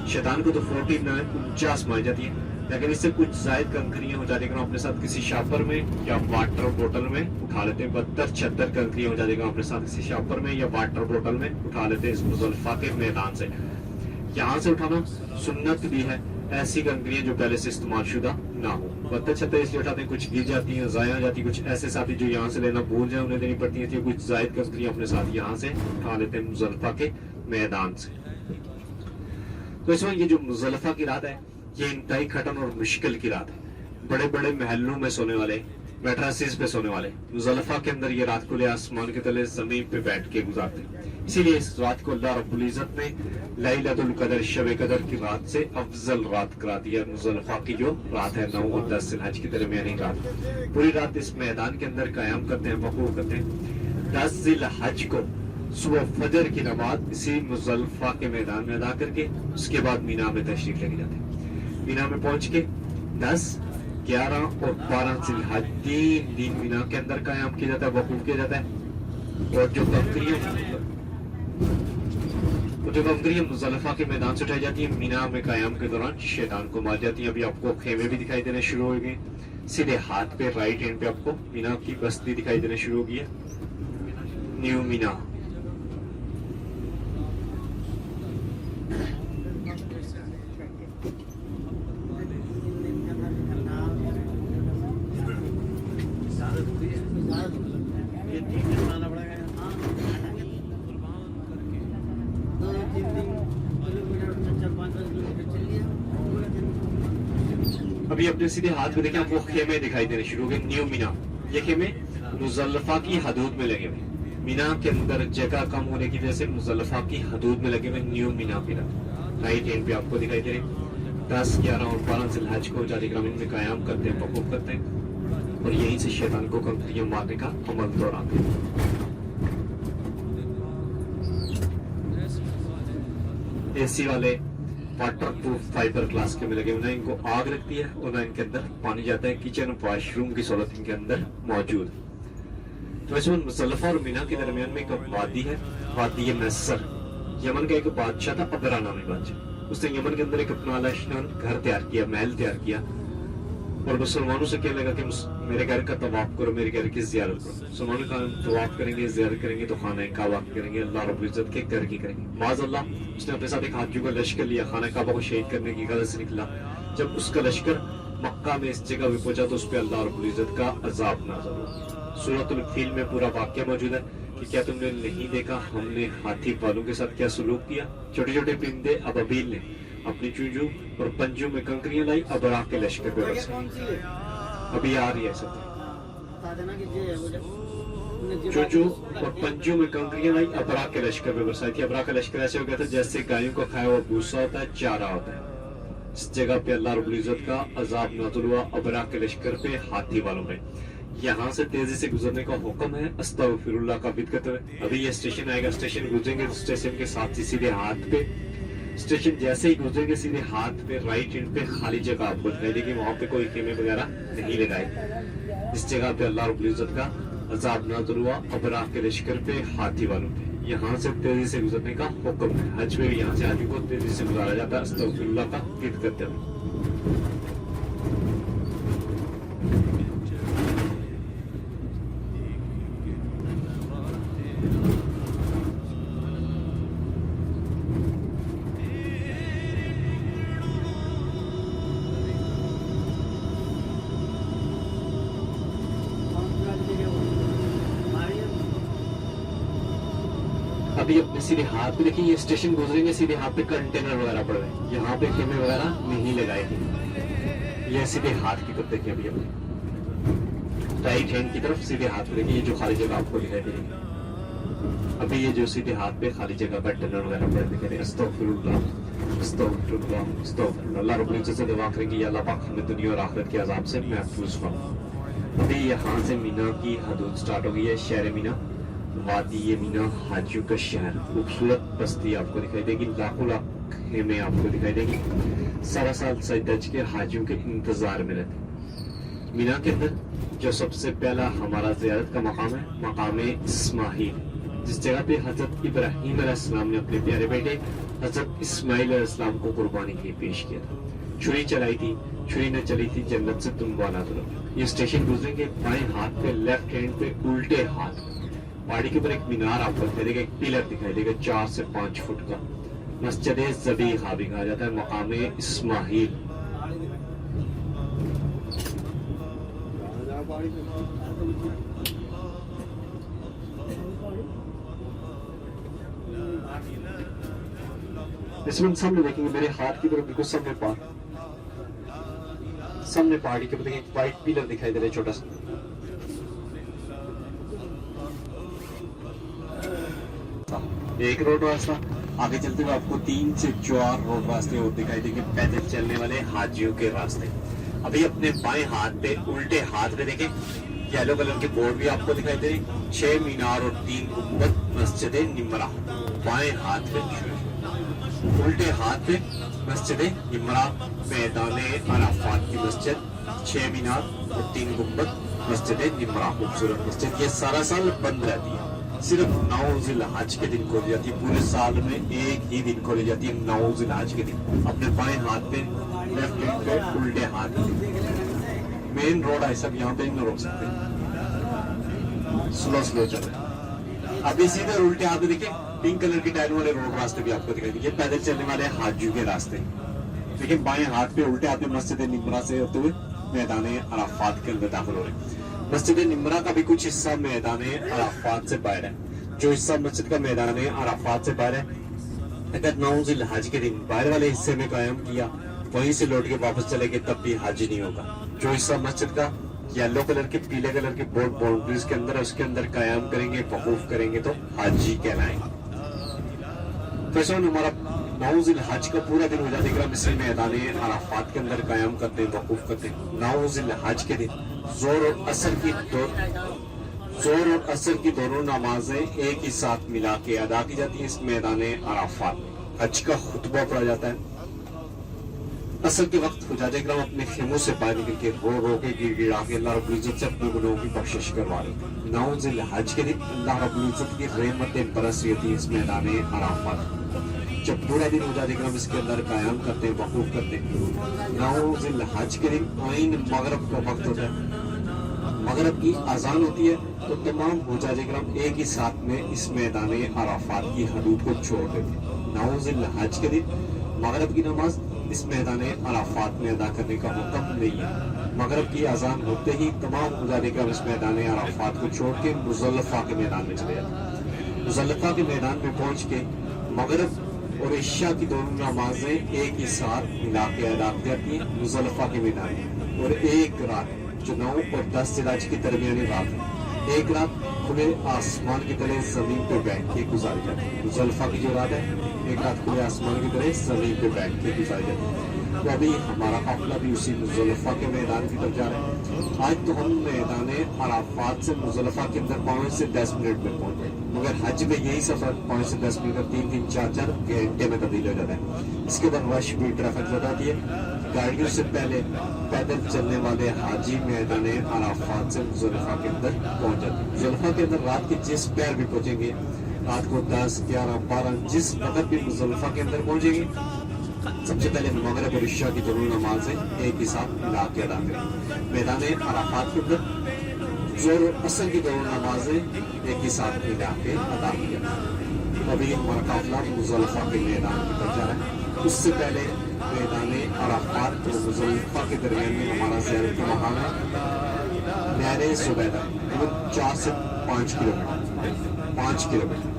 शैतान को तो 49 मारी जाती है, लेकिन इससे कुछ जायद कंकरियां उठा देगा अपने साथ किसी शापर में या वाटर बोतल में उठा लेते हैं। 72-76 कंकरियां उठा देगा अपने साथ किसी शापर में या वाटर बोतल में उठा लेते हैं इस मुज़ल्लफ़ा के मैदान से। यहाँ से उठाना सुन्नत भी है, ऐसी कंकरियां जो पहले से इस्तेमाल शुदा ना हो। 72-76 इसलिए उठाते हैं, कुछ गिर जाती हैं, ज़ाया हो जाती है। कुछ ऐसे साथी जो यहाँ से लेना भूल जाए उन्हें देनी पड़ती है। कुछ जायद कंकरियां अपने साथ यहाँ से उठा लेते हैं मुज़ल्लफ़ा के मैदान से। तो इसमें ये जो मुज़ल्लफ़ा की रात है, ये इंतहाई कठिन और मुश्किल की रात है। बड़े बड़े महलों में सोने वाले, मैट्रेसेस पे सोने वाले मुज़ल्लफ़ा के अंदर ये रात को ले आसमान के तले जमीन पे बैठ के गुजारते हैं। इसीलिए इस रात को अल्लाह रब्बुल इज़्ज़त ने लैलतुल क़द्र, शब क़द्र की रात से अफजल रात करा दिया। मुज़ल्लफ़ा की जो रात है 9 और 10 ज़िल-हज की दरमियानी रात, पूरी रात इस मैदान के अंदर कायम करते हैं, वक़ूफ़ करते हैं। 10 ज़िल-हज को सुबह फजर की नमाज इसी मुज़ल्लफ़ा के मैदान में अदा करके उसके बाद मीना में तशरीफ लेके जाते हैं। मीना में पहुंच के 10, 11 और 12 ज़िल-हज 3 दिन मीना के अंदर कायम किया जाता है, वक़ूफ़ किया जाता है। और जो कंकरियां मुज़ल्लफ़ा के मैदान से उठाई जाती है, मीना में कायम के दौरान शैतान को मार जाती है। अभी आपको खेमे भी दिखाई देने शुरू हो गए। सीधे हाथ पे राइट हैंड पे आपको मीना की बस्ती दिखाई देने शुरू हो गई है, न्यू मीना। अभी अपने सीधे हाथ में देखें, आपको खेमे दिखाई देने शुरू हो गए, न्यू मीना। ये खेमे मुज़ल्लफ़ा की हदूद में लगे हुए, मीना के अंदर जगह कम होने की वजह से मुज़ल्लफ़ा की हदूद में लगे हुए new Meena Meena right hand पे आपको दिखाई दे रहे। 10, 11 और 12 ज़िल-हज को जारी ग्रामीण में कायम करते हैं, वक़ूफ़ करते हैं और यहीं से शैतान को कंकरियां मारने का अमल दोहराते हैं। एसी वाले वाटर प्रूफ फाइबर ग्लास के में लगे हुए, इनको आग लगती है और ना इनके अंदर पानी जाता है। किचन वॉशरूम की सहूलत इनके अंदर मौजूद। तो इसमें मुज़ल्लफ़ा और मीना के दरमियान में एक वादी है, वादी मैसर। यमन का एक बादशाह था, अबरा नामी बादशाह। उसने यमन के अंदर एक अपना आलीशान घर तैयार किया, महल तैयार किया और मुसलमानों से कहने लगा कि मेरे घर का तवाफ करो, मेरे घर की ज़ियारत करो। मुसलमान का तवाफ करेंगे, ज़ियारत करेंगे तो खाना काबा करेंगे, अल्लाह रब्बुल इज़्ज़त के घर की करेंगे। माज़अल्लाह उसने अपने साथ एक हाथियों का लश्कर लिया, खाना काबा को शहीद करने की गरज से निकला। जब उसका लश्कर मक्का में इस जगह पे पहुंचा तो उस पर अल्लाह रब्बुल इज़्ज़त का अज़ाब नाज़िल हुआ। सूरतुल फील में पूरा वाक़या मौजूद है कि क्या तुमने नहीं देखा हमने हाथी वालों के साथ क्या सलूक किया। छोटे छोटे परिंदे अबाबील ने अपनी चूंजू और पंजों में कंकरियां लाई, अबरा के लश्कर पे बरसे। अभी आ रही है सब चूंजू और पंजों में कंकरियां लाई, अबरा के लश्कर पे बरसाई थी। अबरा का लश्कर ऐसे हो गया था जैसे गायों को खाया हुआ भूसा होता है, चारा होता है। इस जगह पे अल्लाह रब्बुल इज़्ज़त का अज़ाब नाज़िल हुआ अबरा के लश्कर पे, हाथी वालों में। यहाँ से तेजी से गुजरने का हुक्म है, अस्तगफिरुल्लाह का बिद करते हुए। अभी ये स्टेशन आएगा, स्टेशन गुजरेंगे तो स्टेशन के साथ ही सीधे हाथ पे, स्टेशन जैसे ही गुजरेंगे सीधे हाथ पे राइट हैंड पे खाली जगह आपको दिखाई देगी, वहां पे कोई खेमे वगैरह नहीं लगाए। इस जगह पे अल्लाह रब्बुल इज़्ज़त का अज़ाब नाज़िल हुआ अबरा के लश्कर पे, हाथी वालों पे। यहाँ से तेजी से गुजरने का हुक्म है। हज में भी यहाँ से हाजी को तेजी से गुजारा जाता है अस्तगफिरुल्लाह का गिर्द करते हुए। अभी अपने सीधे हाथ पे देखिए, ये स्टेशन गुजरेंगे, सीधे हाथ पे कंटेनर वगैरह पड़ रहे हैं, यहाँ पे खेमे वगैरह नहीं लगाए गए। ये सीधे हाथ की तरफ देखिए, अभी अपने राइट हैंड की तरफ सीधे हाथ पे देखिए, ये जो खाली जगह आपको दिखाई दे रही है, अभी ये जो सीधे हाथ पे खाली जगह कंटेनर वगैरह पड़े दिखाई दे रहे हैं। अस्तगफिरुल्लाह अस्तगफिरुल्लाह अस्तगफिरुल्लाह। अल्लाह रब्बुल इज्जत से दुआ करेंगे, या अल्लाह पाक हमें दुनिया और आखिरत के अजाब से महफूज फरमा। अभी यहाँ से मीना की हदूद स्टार्ट हो गई है, शहर मीना, वादी ये मीना, हाजियों का शहर, खूबसूरत बस्ती आपको दिखाई देगी, लाखों लाख खेमे आपको दिखाई देगी, सारा साल सज के हाजियों के इंतजार में रहते। मीना के अंदर जो सबसे पहला हमारा ज़ियारत का मकाम है, मकाम इस्माइल, जिस जगह पे हजरत इब्राहीम अलैहिस्सलाम ने अपने प्यारे बेटे हजरत इस्माइल अलैहिस्सलाम को कुर्बानी के लिए पेश किया था। छुरी चलाई थी, छुरी न चली थी जन्नत से तुम वाला तरफ। ये स्टेशन गुजरेंगे, बाएं हाथ पे लेफ्ट हैंड पे उल्टे हाथ पहाड़ी के ऊपर एक मीनार आपको दिखाई देगा, एक पिलर दिखाई देगा 4 से 5 फुट का, मस्जिद ज़बीहा भी कहा जाता है, मकाम इस्माइल। इसमें सामने देखेंगे, मेरे हाथ की तरफ बिल्कुल सामने पहाड़ी के ऊपर एक व्हाइट पिलर दिखाई दे रहा है छोटा सा। एक रोड रास्ता, आगे चलते हुए आपको 3 से 4 रोड रास्ते और दिखाई देंगे, पैदल चलने वाले हाजियों के रास्ते। अभी अपने बाएं हाथ पे उल्टे हाथ पे देखें, येलो कलर के बोर्ड भी आपको दिखाई दे रहे, 6 मीनार और 3 गुंबद, मस्जिद निमरा। बाएं हाथ पे उल्टे हाथ पे मस्जिद निमरा, मैदान अराफात की मस्जिद, 6 मीनार और 3 गुंबद, मस्जिद निमरा, खूबसूरत मस्जिद। ये सारा साल बंद रहती है, सिर्फ 9 ज़िलहज के दिन खोली जाती है, पूरे साल में एक ही दिन खोली जाती है, 9 ज़िलहज के दिन। अपने बाएं हाथ पे लेफ्ट हैंड पे उल्टे हाथ पे मेन रोड है सब, यहाँ पे नहीं रोक सकते, स्लो चले। अभी सीधे उल्टे हाथ पे देखिए, पिंक कलर की टाइल वाले रोड रास्ते भी आपको दिखाई देंगे, पैदल चलने वाले हाजियों के रास्ते। देखिए बाएं हाथ पे उल्टे हाथ पे मस्जिद निमरा से होते हुए मैदान अराफात के अंदर दाखिल हो रहे हैं। मस्जिद निमरा का भी कुछ हिस्सा मैदान अराफात से बाहर है, जो हिस्सा मस्जिद का मैदान अराफात से बाहर है, अगर 9 ज़िलहज के दिन बाहर वाले हिस्से में कायम किया, वहीं से लौट के वापस चले गए, तब भी हाजी नहीं होगा। जो हिस्सा मस्जिद का येलो कलर के पीले कलर के बोर्ड बाउंड्रीज के अंदर है, उसके अंदर कायम करेंगे, वकूफ करेंगे तो हाजी कहलाएंगे। तो हमारा 9 ज़िलहज का पूरा दिन हो जाता है, इसी मैदान अराफात के अंदर कायम करते हैं, वकूफ करते हैं। 9 ज़िलहज के दिन जोर और असर की दोनों नमाजें एक ही साथ मिला के अदा की जाती है इस मैदान अराफात। हज का खुतबा पढ़ा जाता है। असर के वक्त हुज्जाज किराम अपने खेमों से बाहर निकल के रो के गिड़गिड़ा के अल्लाह रब्बुल इज्जत से अपने गुनाहों की बख्शिश करवा रहे थे। 9 ज़िलहज के दिन अल्लाह रब्बुल इज्जत की रहमतें बरस रही थी इस मैदान अराफात। जब पूरा दिन हुज्जाज किराम इसके अंदर कायम करते, वकूफ करते। 9 ज़िलहज के दिन आइन मगरब का वक्त होता है, मगरब की अजान होती है, तो तमाम हुज्जाज किराम एक ही साथ में इस मैदान अराफात की हदूद को छोड़ देते। 9 ज़िलहज के दिन मगरब की नमाज इस मैदान अराफात में अदा करने का हुक्म नहीं है। मगरब की अजान होते ही तमाम हुज्जाज किराम इस मैदान अराफात को छोड़ के मुज़ल्लफ़ा के मैदान में चले जाते। मुज़ल्लफ़ा के मैदान में पहुंच के मगरब और इशा की दोनों नमाजें एक ही साथ मिला के अदा की जाती है मुज़ल्लफ़ा के मैदान में। और एक रात जो 9 और 10 ज़िलहज की दरमियानी रात है, एक रात खुले आसमान की तरह जमीन पे बैठ के गुजारी जाती है। मुज़ल्लफ़ा की जो रात है, एक रात खुले आसमान की तरह जमीन पे बैठ के गुजारी जाती है। तो अभी हमारा काफिला भी उसी मुज़ल्लफ़ा के मैदान की तरफ जा रहा है। आज तो हम मैदान अराफात से मुज़ल्लफ़ा के अंदर 5 से 10 मिनट में पहुंच गए, मगर हज में यही सफर 5 से 10 मिनट 3-3, 4-4 घंटे में तब्दील हो जाता है। इसके बाद रश भी, ट्रैफिक ज्यादा होती है। गाड़ियों से पहले पैदल चलने वाले हाजी मैदान अराफात से मुज़ल्लफ़ा के अंदर पहुंच जाते हैं। मुज़ल्लफ़ा के अंदर रात के जिस पैर भी पहुंचेंगे, رات کو 10, 11, 12 جس وقت بھی مزدلفہ کے اندر پہنچیں گے سب سے پہلے مغرب اور عشاء کی دونوں نمازیں ایک ہی ساتھ ملا کے ادا کریں. میدان عرفات کے اندر ظہر اور عصر کی دونوں نمازیں ایک ہی ساتھ ملا کے ادا کریں. ابھی ہمارا قافلہ مزدلفہ کے میدان کی طرف جا رہا ہے. اس سے پہلے میدان عرفات اور مزدلفہ کے درمیان میں ہمارا زیارتی مقام ہے نہر زبیدہ, 4 سے 5 کلومیٹر.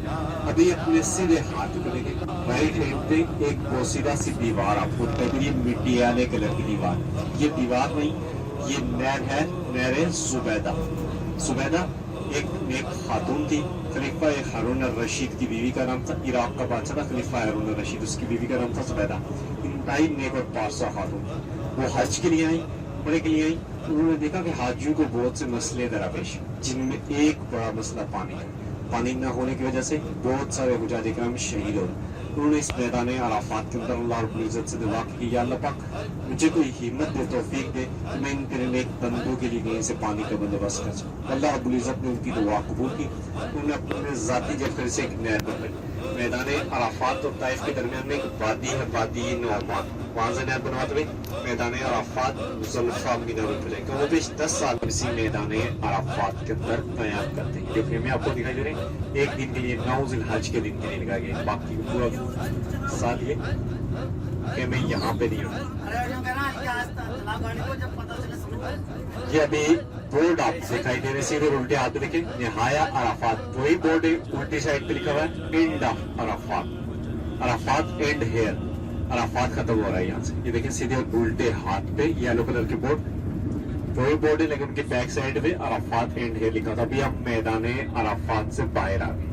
ابھی اپنے سیدھے ہاتھ کو دیکھیں, رائٹ ہینڈ پہ ایک بوسیدہ سی دیوار آپ کو تقریب مٹی والے کلر کی دیوار. یہ دیوار نہیں, یہ نہر ہے, نہر زبیدہ. زبیدہ ایک نیک خاتون تھی, خلیفہ ہارون الرشید کی بیوی کا نام تھا. عراق کا بادشاہ تھا خلیفہ ہارون الرشید, اس کی بیوی کا نام تھا زبیدہ. انتہائی نیک اور پارسا خاتون. وہ حج کے لیے آئیں, عمرے کے لیے آئیں. انہوں نے دیکھا کہ حاجیوں کو بہت سے مسئلے درپیش, جن میں ایک بڑا مسئلہ پانی ہے. پانی نہ ہونے کی وجہ سے بہت سارے حجاج کرام شہید ہو. انہوں نے اس میدان عرفات کے اندر اللہ رب العزت سے دعا کی, یا اللہ پاک مجھے کوئی ہمت دے, توفیق دے کہ میں ان تیرے نیک بندوں کے لیے کہیں سے پانی کا بندوبست کر سکوں. اللہ رب العزت نے ان کی دعا قبول کی. انہوں نے اپنے ذاتی جفر سے ایک نہر بنوائی. میدان عرفات اور طائف کے درمیان میں ایک وادی ہے, وادی نعمان, وہاں سے نہر بنواتے ہوئے میدان عرفات مزدلفہ مینا میں پہنچے. کہ وہ بھی 10 سال اسی میدان عرفات کے اندر قیام کرتے ہیں. جو فلمیں آپ کو دکھائی دے رہے ہیں ایک دن کے لیے 9 ذی الحج کے دن کے لیے لگا گیا, باقی پورا سال یہ کہ میں یہاں پہ نہیں ہوں. یہ ابھی بورڈ آپ دکھائی دے رہے سیدھے الٹے ہاتھ پہ دیکھیں, نہایا عرفات. وہی بورڈ الٹی سائڈ پہ لکھا ہوا ہے and of Arafat, Arafat and here, Arafat ختم ہو رہا ہے یہاں سے. یہ دیکھیں سیدھے الٹے ہاتھ پہ یلو کلر کے بورڈ, وہی بورڈ ہے لیکن ان کے بیک سائڈ پہ عرفات اینڈ ہیئر لکھا تھا. ابھی ہم میدان عرفات سے باہر آ گئے.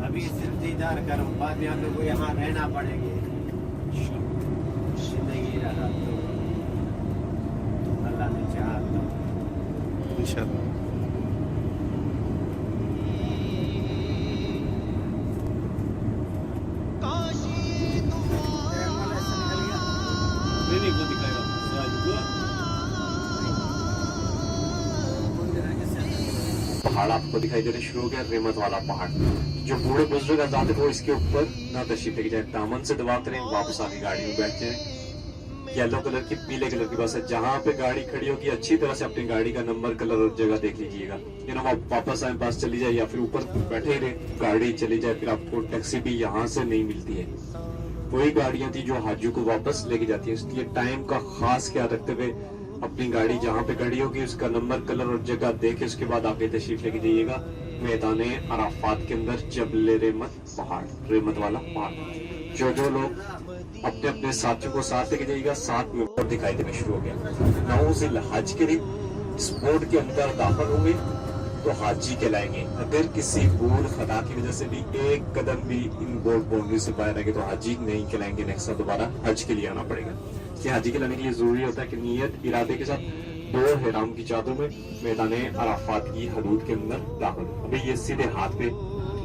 ابھی صرف دیدار کرو, بعد میں ہم لوگ کو یہاں رہنا پڑے گی. زندگی رہا تو اللہ نے چاہا تو انشاءاللہ. پہاڑ آپ کو دکھائی دینے شروع ہو گیا, رحمت والا پہاڑ. جو بوڑھے بزرگ آزاد ہے وہ اس کے اوپر نہ تشریف لے کے جائیں, دامن سے دبا کریں, واپس آ کے گاڑی میں بیٹھ جائیں. یلو کلر کی پیلے کلر کی بس ہے, جہاں پہ گاڑی کھڑی ہوگی اچھی طرح سے اپنی گاڑی کا نمبر کلر اور جگہ دیکھ لیجیے گا. واپس آئیں, بس چلی جائے یا پھر اوپر بیٹھے ہی رہے, گاڑی چلی جائے, پھر آپ کو ٹیکسی بھی یہاں سے نہیں ملتی ہے. وہی گاڑیاں تھی جو حاجیوں کو واپس لے کے جاتی ہیں. اس لیے ٹائم کا خاص خیال رکھتے ہوئے اپنی گاڑی جہاں پہ کھڑی ہوگی اس کا نمبر کلر اور جگہ دیکھ کے اس کے بعد آگے تشریف لے کے جائیے گا. میدان عرفات کے اندر جبل رحمت پہاڑ, رحمت والا پہاڑ. جو لوگ اپنے اپنے ساتھیوں کو ساتھ لے کے جائیے گا, ساتھ میں اوپر دکھائی دینا شروع ہو گیا. 9 ذی الحج کے دن اس بورڈ کے اندر داخل ہوں گے تو حاجی کہلائیں گے. اگر کسی بھول خطا کی وجہ سے بھی ایک قدم بھی ان بورڈ باؤنڈری سے باہر آئے گے تو حاجی نہیں کہلائیں گے. نیکسٹ دوبارہ حج کے لیے آنا پڑے گا. کہ حاجی کہلانے کے لیے ضروری ہوتا ہے کہ نیت ارادے کے ساتھ 2 احرام کی چادروں میں میدان عرفات کی حدود کے اندر داخل. ابھی یہ سیدھے ہاتھ پہ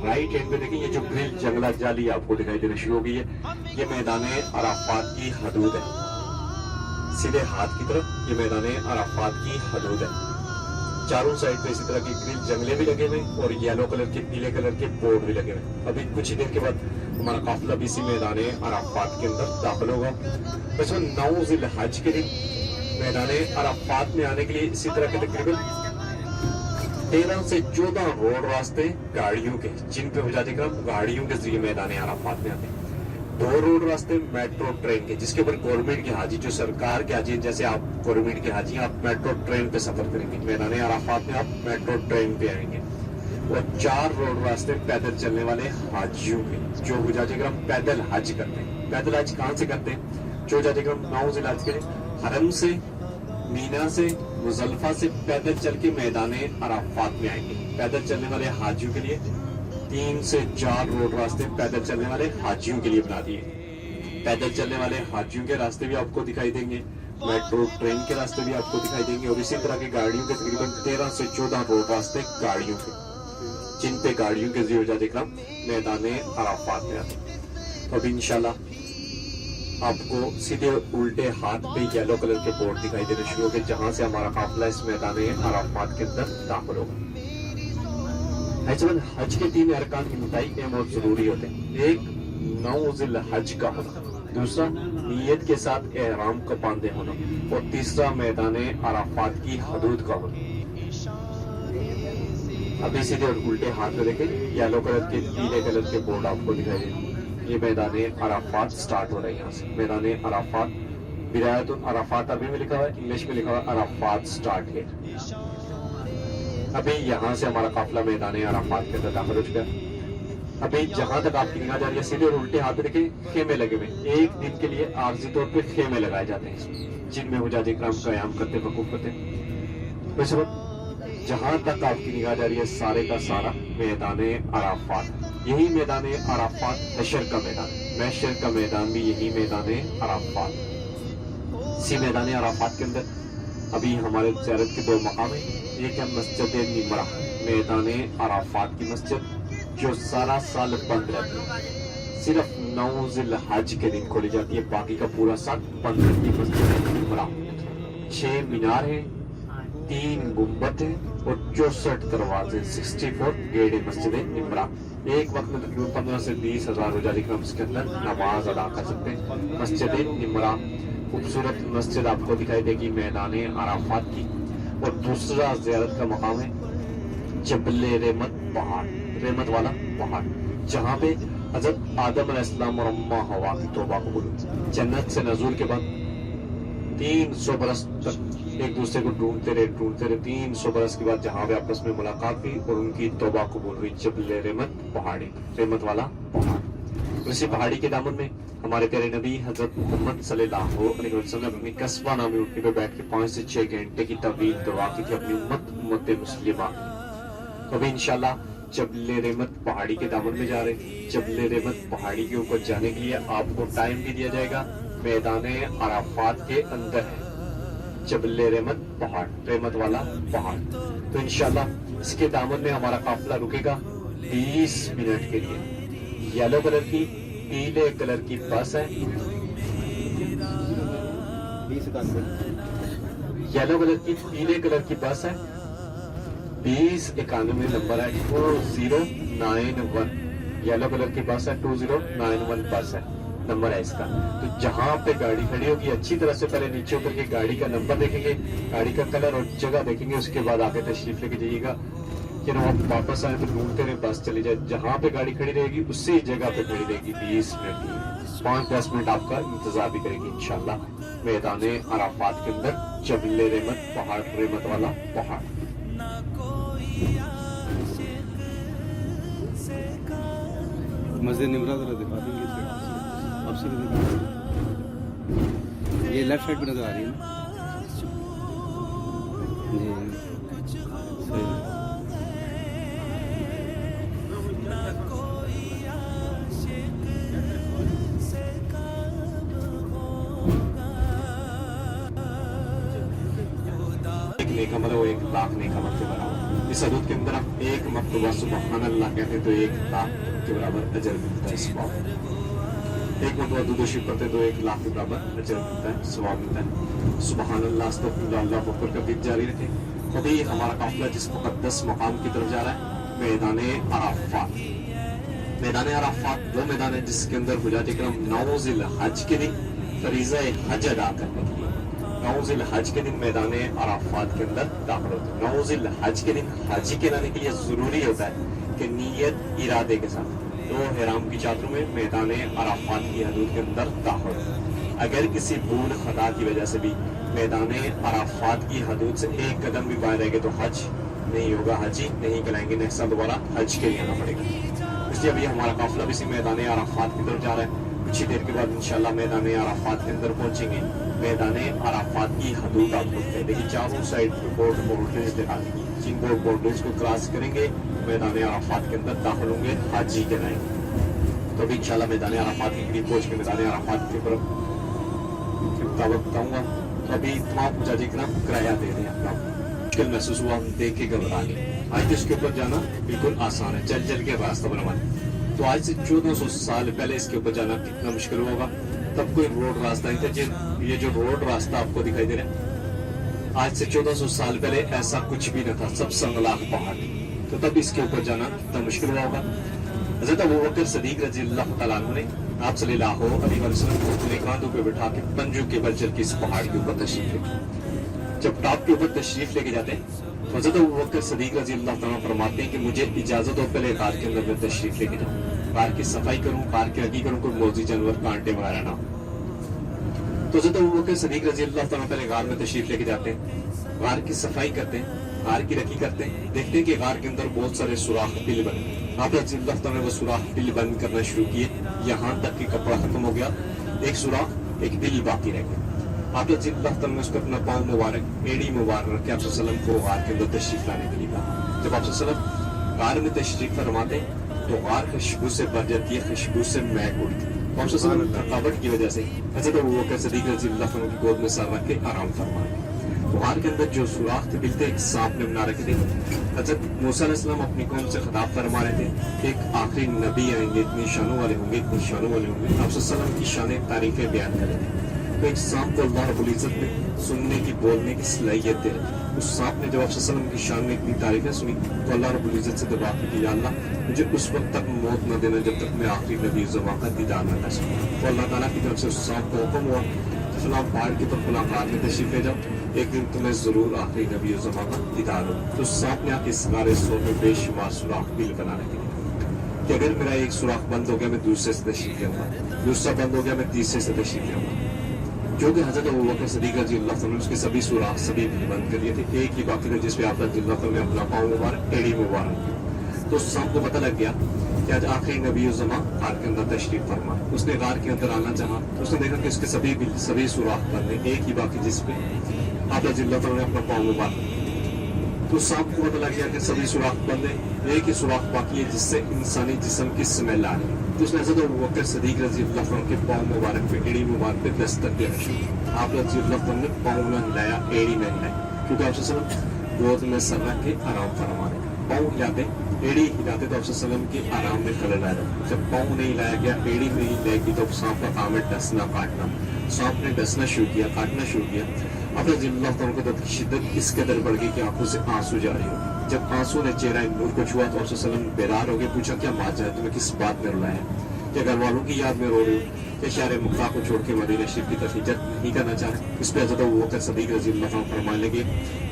رائٹ ہینڈ پہ دیکھیں, یہ جو گرل جنگلہ جالی آپ کو دکھائی دینا شروع ہو گئی ہے, یہ میدان عرفات کی حدود ہے. سیدھے ہاتھ کی طرف یہ میدان عرفات کی حدود ہے. چاروں سائڈ پہ اسی طرح کی گرل جنگلے بھی لگے ہوئے اور یلو کلر کے پیلے کلر کے بورڈ بھی لگے ہوئے. ابھی کچھ ہی دیر کے بعد ہمارا قافلہ بھی اسی میدان عرفات کے اندر داخل ہوگا. بس 9 ذی الحج کے دن میدان عرفات میں آنے کے لیے اسی طرح کے تقریباً 13 سے 14 روڈ راستے گاڑیوں کے, جن پہ حجاج کرام گاڑیوں کے ذریعے میدان عرفات میں آتے ہیں. 2 روڈ راستے میٹرو ٹرین کے, جس کے اوپر گورنمنٹ کے حاجی, جو سرکار کے حاجی, جیسے آپ گورنمنٹ کے حاجی آپ میٹرو ٹرین پہ سفر کریں گے, میدان عرفات میں آپ میٹرو ٹرین پہ آئیں گے. اور 4 روڈ راستے پیدل چلنے والے حاجیوں کے, جو حجاج کرام پیدل حج کرتے ہیں. پیدل حج کہاں سے کرتے ہیں؟ جو حجاج کرام 9 ذی الحج کے حرم سے, مینا سے, مزدلفہ سے پیدل چل کے میدان عرفات میں آئیں گے. پیدل چلنے والے حاجیوں کے لیے 3 سے 4 روڈ راستے پیدل چلنے والے حاجیوں کے لیے بنا دیے. پیدل چلنے والے حاجیوں کے راستے بھی آپ کو دکھائی دیں گے, میٹرو ٹرین کے راستے بھی آپ کو دکھائی دیں گے, اور اسی طرح کی گاڑیوں کے تقریباً 13 سے 14 روڈ راستے گاڑیوں کے, جن پہ گاڑیوں کے ذریعے حجاج کرام میدان عرفات میں آتے ہیں. تو ابھی انشاءاللہ आपको सीधे उल्टे हाथ पे येलो कलर के बोर्ड दिखाई देने शुरू हो गए, जहां से हमारा काफिला इस मैदान अराफात के अंदर दाखिल होगा। हज के 3 अरकान इंतहाई अहम और जरूरी होते हैं। एक नौजिल हज का होना, दूसरा नीयत के साथ एहराम को बांधे होना, और तीसरा मैदान अराफात की हदूद का होना। अभी सीधे और उल्टे हाथ में देखें, येलो कलर के पीले कलर के बोर्ड आपको दिखाई देंगे। ये मैदान अराफात स्टार्ट हो रहा है। यहाँ से मैदान अराफात, बिदायतुल अराफात अरबी में लिखा हुआ है, इंग्लिश में लिखा हुआ है अराफात स्टार्ट है। अभी यहाँ से हमारा काफिला मैदान अराफात के अंदर दाखिल हो चुका है। अभी जहां तक आपकी निगाह जा रही है, सीधे और उल्टे हाथ में देखें, खेमे लगे हुए। एक दिन के लिए आर्जी तौर पे खेमे लगाए जाते हैं जिनमें हुजाज इकराम कयाम करते वकूफ करते। वैसे जहां तक आपकी निगाह जा रही है, सारे का सारा मैदान अराफात। यही मैदान अराफात हशर का मैदान, महशर का मैदान भी यही मैदान अराफात। इसी मैदान अराफात के अंदर अभी हमारे ज़ियारत के 2 मकाम है। एक है मस्जिद निमरा, मैदान अराफात की मस्जिद जो सारा साल बंद रहती है, सिर्फ 9 ज़िल हज के दिन खोली जाती है, बाकी का पूरा साल बंद रहती है। मस्जिद निमरा 6 मीनार है, 3 गुंबद है और 64 दरवाजे, 64 गेट है मस्जिद निमरा। एक वक्त में तकरीबन 15 से 20 हजार हुजाज इकराम इसके अंदर नमाज अदा कर सकते हैं। मस्जिद निमरा खूबसूरत मस्जिद आपको दिखाई देगी मैदान अराफात की। और दूसरा ज़ियारत का मकाम है जबल रहमत पहाड़, रहमत वाला पहाड़, जहाँ पे हजरत आदम अलैहिस्सलाम और अम्मा हवा की तौबा कबूल हुई। जन्नत से नज़ूल के बाद 300 बरस तक एक दूसरे को ढूंढते रहे 300 बरस के बाद जहाँ पे आपस में मुलाकात हुई और उनकी तौबा कबूल हुई जबल रहमत पहाड़ी, रहमत वाला पहाड़। इसी पहाड़ी के दामन में हमारे प्यारे नबी हजरत मोहम्मद सल्लल्लाहु अलैहि वसल्लम अपनी कस्बा नामी ऊँटनी पे बैठ के 5 से 6 घंटे की तवील दुआ की थी अपनी उम्मत मुस्लिमा। अभी इंशाल्लाह जबल रहमत पहाड़ी के दामन में जा रहे हैं। जबल रहमत पहाड़ी के ऊपर जाने के लिए आपको टाइम भी दिया जाएगा, मैदान अराफात के अंदर है जबल रहमत पहाड़, रहमत वाला पहाड़। तो इंशाल्लाह इसके दामन में हमारा काफिला रुकेगा 20 मिनट के लिए। येलो कलर की पीले कलर की बस है, 2091 येलो कलर की पीले कलर की बस है, 2091 नंबर है, 2091 येलो कलर की बस है, 2091 बस है नंबर है इसका। तो जहां पे गाड़ी खड़ी होगी अच्छी तरह से पहले नीचे उतर के गाड़ी का नंबर देखेंगे, गाड़ी का कलर और जगह देखेंगे, उसके बाद आके तशरीफ लेके जाइएगा कि ना आप वापस आए तो ढूंढते रहे बस चली जाए। जहां पे गाड़ी खड़ी रहेगी उसी जगह पे खड़ी रहेगी 20 मिनट, 5-10 मिनट आपका इंतजार भी करेगी इंशाल्लाह मैदान अराफात के अंदर जबल रहमत पहाड़, रहमत वाला पहाड़। मस्जिद निमरा जरा दिखा देंगे आपसे भी दिखा देंगे। ये लेफ्ट साइड पे नजर आ रही है ना जी, सही है। नेक अमल वो 1 लाख नेक अमल के बराबर। इस हदूद के अंदर आप 1 मरतबा सुबहान अल्लाह कहते हैं तो 1 लाख के बराबर अजर मिलता है, सवाब। 1 मरतबा दुरूद शरीफ पढ़ते तो 1 लाख के बराबर अजर मिलता है, सवाब मिलता है। सुबहान अल्लाह, अस्तगफिरुल्लाह, अल्लाहु अकबर का दिल जारी रखें। अभी हमारा काफिला जिस मुकद्दस मकाम की तरफ जा रहा है मैदान अराफात। मैदान अराफात वो मैदान है जिसके अंदर हुजाज इकराम 9 ज़िल हज के दिन फरीज़ा हज अदा करने के लिए 9 ज़िल हज के दिन मैदान अराफात के अंदर दाखिल होते हैं। 9 ज़िल हज के दिन हाजी के लाने के लिए जरूरी होता है कि नीयत इरादे के साथ 2 हराम की चादरों में मैदान अराफात की हदूद के अंदर दाखिल हो। अगर किसी भूल खता की वजह से भी मैदान अराफात की हदूद से 1 कदम भी बाहर रहेंगे तो हज नहीं होगा, हाजी नहीं कहलाएंगे, नेक्स्ट साल दोबारा हज के लिए आना पड़ेगा। इसलिए अभी हमारा काफिला भी इसी मैदान अराफात की तरफ जा रहा है। कुछ ही देर के बाद इंशाल्लाह मैदान अराफात के अंदर पहुंचेंगे। मैदान अराफात की हदूद आपको देखिए चारों साइड बोर्ड बाउंड्रीज दिखा देंगी। जिन बोर्ड बाउंड्रीज को क्रॉस करेंगे मैदान अराफात के अंदर दाखिल होंगे, हाजी कहलाएंगे। तो अभी इंशाल्लाह मैदान अराफात के करीब पहुंच के मैदान अराफात के तरफ बताऊंगा। तो अभी तमाम हुजाज इकराम किराया दे रहे हैं अपना, मुश्किल महसूस हुआ, देख के घबरा गए। आज इसके ऊपर जाना बिल्कुल आसान है, चल चल के रास्ता बनवा। तो आज से 1400 साल पहले इसके ऊपर जाना कितना मुश्किल होगा तब कोई रोड रास्ता नहीं था। ये जो रोड रास्ता आपको दिखाई दे रहा है, आज से 1400 साल पहले ऐसा कुछ भी न था, सब संगलाख पहाड़। तो तब इसके ऊपर जाना इतना मुश्किल हुआ होगा। हज़रत अबू बकर सदीक रज़ी अल्लाह तआला अन्हु ने आप सल्लल्लाहु अलैहि वसल्लम को अपने कांधों पे बिठा के पंजों के बल चल के इस पहाड़ के ऊपर तशरीफ ले। जब टॉप के ऊपर तशरीफ लेके जाते हैं तो हज़रत अबू बकर सदीक रज़ी अल्लाह तआला फरमाते हैं कि मुझे इजाजत हो पहले कार के अंदर में तशरीफ लेके जाऊं, कार की सफाई करूं, कार की रखी करूं, कोई मौजी जानवर कांटे वगैरह ना हो। तो हज़रत अबू बकर सदीक रज़ी अल्लाह तआला पहले गार में तशरीफ लेके जाते हैं, गार की सफाई करते हैं, गार की रखी करते हैं, देखते हैं कि गार के अंदर बहुत सारे सुराख बिल बने। आप रज़ी अल्लाह तआला ने वो सुराख बिल बंद करना शुरू किए, यहाँ तक कि कपड़ा खत्म हो गया, एक सुराख एक बिल बाकी रह गया। आप रज़ी अल्लाह तआला ने उसको अपना पाँव मुबारक, एड़ी मुबारक रख के आप सल्लल्लाहु अलैहि वसल्लम को गार के अंदर तशरीफ लाने के लिए कहा। जब आप सल्लल्लाहु अलैहि वसल्लम गार में तशरीफ फरमाते तो गार खुशबू से भर जाती है, खुशबू से महक उठती है। थकावट की वजह से हज़रत अबू बकर सदीक रज़ी अल्लाह तआला की गोद में सर रख के आराम फरमाए। गार के अंदर जो सुराख थे बिल थे, एक सांप ने बना रखे थे। हज़रत मूसा अलैहिस्सलाम अपनी कौम से खिताब फरमा रहे थे, एक आखिरी नबी आएंगे, इतनी शानों वाले होंगे, इतनी शानों वाले होंगे। आप सल्लल्लाहु अलैहि वसल्लम की शान तारीफें बयान कर रहे थे। तो एक सांप को अल्लाह रब्बुल इज्जत ने सुनने की, बोलने की सलाहियत दे रहे। उस सांप ने जब आप सल्लल्लाहु अलैहि वसल्लम की शान में इतनी तारीफें सुनी तो अल्लाह रब्बुल इज्जत से दुआ की कि या अल्लाह मुझे उस वक्त तक मौत न देना जब तक मैं आखिरी नबी ज़मा का दीदार न कर सकूं। तो अल्लाह ताला की तरफ से उस सांप को हुक्म हुआ कि फलां पहाड़ के ऊपर फलां गार में तशरीफ ले जाओ, एक दिन तुम्हें जरूर आखिरी नबी ज़मा का दीदार हो। तो उस सांप ने आके इस गारे सोर में बेशुमार सुराख बिल बनाने के लिए कि अगर मेरा एक सुराख बंद हो गया मैं दूसरे से तशरीफ लूंगा, दूसरा बंद हो गया मैं तीसरे से तशरीफ लूंगा। जो कि हज़रत अबू बकर सदीक रज़ी अल्लाह तआला ने उसके सभी सुराख सभी बंद कर दिए थे, एक ही बाकी था जिसपे आप रज़ी अल्लाह तआला ने अपना पाँव मुबारक, एड़ी मुबारक। तो उस सांप को पता लग गया कि आज आखिरी नबी ज़मा गार के अंदर तशरीफ फरमा। उसने गार के अंदर आना चाहा तो उसने देखा कि उसके सभी सुराख बंद हैं, एक ही बाकी जिसपे आप रज़ी अल्लाह तआला ने अपना पाँव मुबारक। तो सांप को पता लग गया कि सभी सुराख बंद है, एक ही सुराख बाकी है जिससे इंसानी जिस्म की स्मेल आ रही है। तो उसने हज़रत अबू बकर सदीक रज़ी अल्लाह तआला के पाँव मुबारक पे, एड़ी मुबारक पे दस्तक देना शुरू किया। आप रज़ी अल्लाह तआला ने पाँव न हिलाया, एड़ी न हिलाई, क्योंकि आप सल्लल्लाहु अलैहि वसल्लम गोद में सर रख के आराम फरमा रहे। पाँव हिलाते, एड़ी हिलाते तो आप सल्लल्लाहु अलैहि वसल्लम के आराम में खलल आ जाता। जब पाँव नहीं हिलाया गया, एड़ी नहीं हिलाई तो सांप का काम है डसना, काटना। सांप ने डसना शुरू किया, काटना शुरू किया। अब रज़ी अल्लाह तआला को दर्द की शिद्दत इस कदर बढ़ गई कि आंखों से आंसू जा रही हो। जब आंसू ने चेहरा नूर को छुआ तो आप सल्लल्लाहु अलैहि वसल्लम बेदार हो गए, पूछा क्या बात है, तुम्हें किस बात में रुलाया? क्या घर वालों की याद में रो रही हो? क्या शहर मक्का को छोड़ के मदीना शरीफ की तरफ हिजरत नहीं करना चाह रहे? इस पर हज़रत अबू बकर सदीक रज़ी अल्लाह तआला फरमाने लगे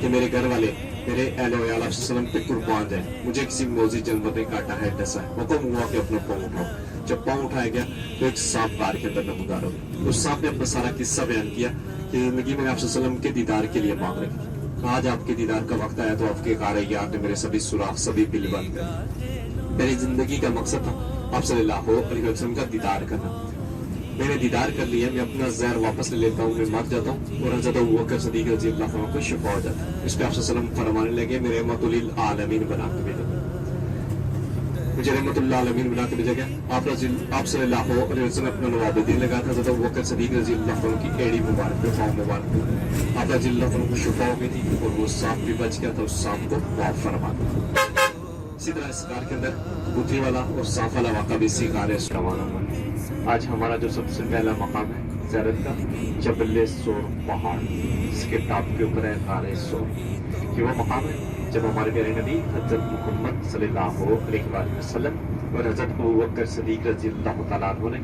कि मेरे घर वाले मेरे अहले व याल वसल्लम पे कुर्बान जाए, मुझे किसी मौजी जानवर ने काटा है, डसा है। हुक्म हुआ कि अपना पाँव उठाओ। जब पाँव उठाया गया तो एक सांप गार के अंदर नमूदार हो गया। उस सांप ने अपना सारा किस्सा बयान किया कि जिंदगी में आप सल्लल्लाहु अलैहि वसल्लम के दीदार के लिए मांग रही थी, आज आपके दीदार का वक्त आया तो आपके गारे यार ने मेरे सभी सुराख सभी बिल बंद कर। मेरी जिंदगी का मकसद था आप सल्लल्लाहु अलैहि वसल्लम का दीदार करना। मैंने दीदार कर लिया, मैं अपना जहर वापस ले लेता हूँ, मैं मर जाता हूँ और हज़रत अबू बकर सदीक रज़ी अल्लाह तआला को शिफा हो जाता है। इस पे आप सल्लल्लाहु अलैहि वसल्लम फरमाने लगे मेरे रहमतुल लिल आलमीन बना के भेजा, मुझे रहमतुल लिल आलमीन बना के भेजा गया। आप सल्लल्लाहु अलैहि वसल्लम अपना नवाबुद्दीन लगाया था हज़रत अबू बकर सदीक रज़ी अल्लाह तआला की एड़ी मुबारक पे, पाँव मुबारक पे। आप रज़ी अल्लाह तआला को शिफा हो गई थी और वो सांप भी बच गया था, उस सांप को माफ फरमा दिया। इसी तरह इस गार के अंदर बुद्धि वाला और सांप वाला वाक़ा भी इसी गार से रवाना हुआ। आज हमारा जो सबसे पहला मकाम है ज़ियारत का, जबल सोर पहाड़, इसके टॉप के ऊपर है गारे सोर। ये वो मकाम है जब हमारे प्यारे नबी हज़रत मुहम्मद सल्लल्लाहु अलैहि वसल्लम और हज़रत अबू बकर सदीक रज़ी अल्लाह तआला अन्हु ने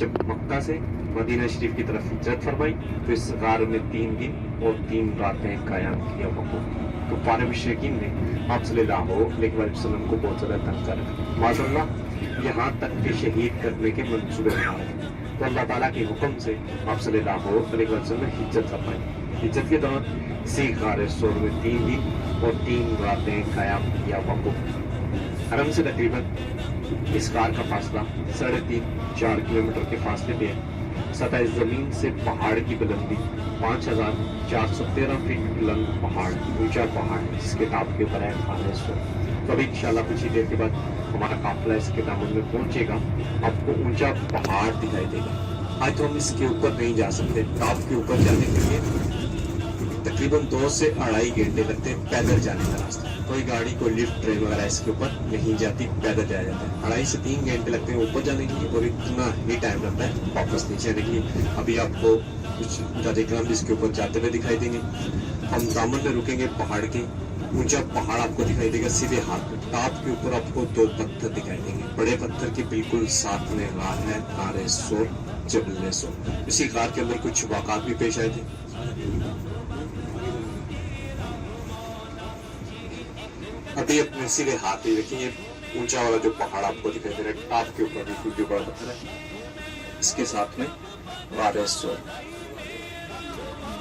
जब मक्का से मदीना शरीफ की तरफ हिजरत फरमाई तो इस गार में 3 दिन और 3 रातें कायम किया वक़ूफ़। तो पारे मुशरिकीन ने आप सल्लल्लाहु अलैहि वसल्लम को बहुत ज़्यादा तंग कर रखा, माज़अल्लाह यहाँ तक के शहीद करने के मंसूबे बना रहे। तो अल्लाह ताला के हुक्म से आप सल्लल्लाहु अलैहि वसल्लम ने हिज्जत फरमाई। हिज्जत के दौरान इसी गारे सोर में 3 दिन और 3 रातें कायम किया वक़ूफ़। हरम से तकरीबन इस गार का फासला 3.5-4 किलोमीटर के फासले पे है। सतह ज़मीन से पहाड़ की बुलंदी 5413 फीट बुलंद पहाड़, ऊंचा पहाड़ जिसके टॉप के ऊपर है गारे सोर। तो अभी इंशाल्लाह कुछ ही देर के बाद हमारा काफिला इसके दामन में पहुंचेगा, आपको ऊंचा पहाड़ दिखाई देगा। आज तो हम इसके ऊपर नहीं जा सकते, टॉप के ऊपर जाने के लिए तकरीबन 2 से 2.5 घंटे लगते हैं पैदल जाने का रास्ता। कोई गाड़ी कोई लिफ्ट ट्रेन वगैरह इसके ऊपर नहीं जाती, पैदल जाया जाता है। 2.5 से 3 घंटे लगते हैं ऊपर जाने के लिए और इतना ही टाइम लगता है वापस नीचे आने के लिए। अभी आपको कुछ कार्यक्रम इसके ऊपर जाते हुए दिखाई देंगे। हम दामन में रुकेंगे पहाड़ के, ऊंचा पहाड़ आपको दिखाई देगा सीधे हाथ में, टॉप के ऊपर आपको 2 पत्थर दिखाई देंगे। बड़े पत्थर के बिल्कुल साथ में गार है, गार सोर, जबल सोर। इसी गार के अंदर कुछ वाक़ात भी पेश आए थे। अभी अपने सीधे हाथ ही रखिए, ऊंचा वाला जो पहाड़ आपको दिखाई दे रहा है, टॉप के ऊपर बिल्कुल जो बड़ा पत्थर है, इसके साथ में गार सोर।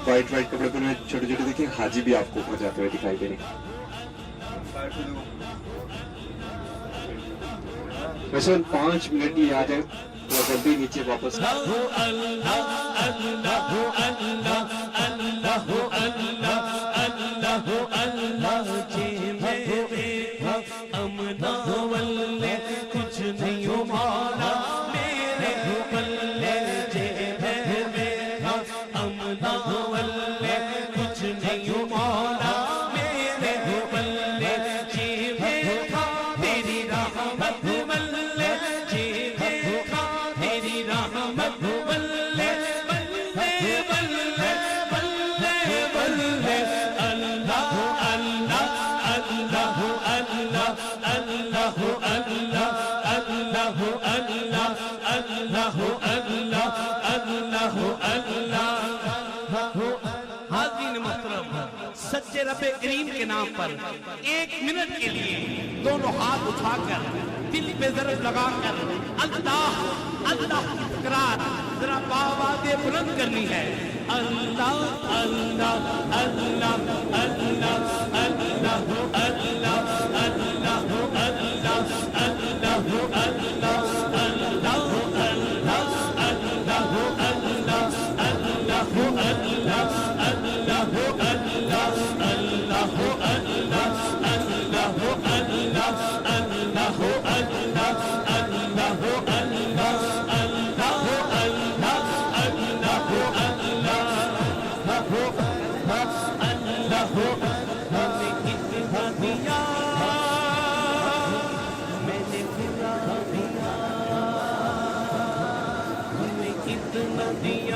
वाइट वाइट कपड़े पहने छोटे छोटे देखिए हाजी भी आपको ऊपर जाते हुए दिखाई दे रहे। वैसे 5 मिनट ही आ जाए तो जल्दी नीचे वापस। कुछ नहीं हो मौला मेरे बल्ले अमना वल्ले, कुछ नहीं हो मौला मेरे बल्ले, तेरी रहमत वल्ले, तेरी रहमत वल्ले, बल्ले बल्ले बल्ले बल्ले। अल्लाह अल्लाह अल्लाह अल्लाह अल्लाह अल्लाह अल्लाह अल्लाह अल्लाह अल्लाह अल्लाह अल्लाह। हाज़रीन मोहतरम, सच्चे रब्बे करीम के नाम पर 1 मिनट के लिए दोनों हाथ उठाकर दिल पे ज़रब लगाकर अल्लाह अल्लाह की तकरार जरा आवाज़ें बुलंद करनी है। अल्लाह अल्लाह अल्लाह अल्लाह अल्लाह अल्लाह अल्लाह अल्लाह अल्लाह अल्लाह दिया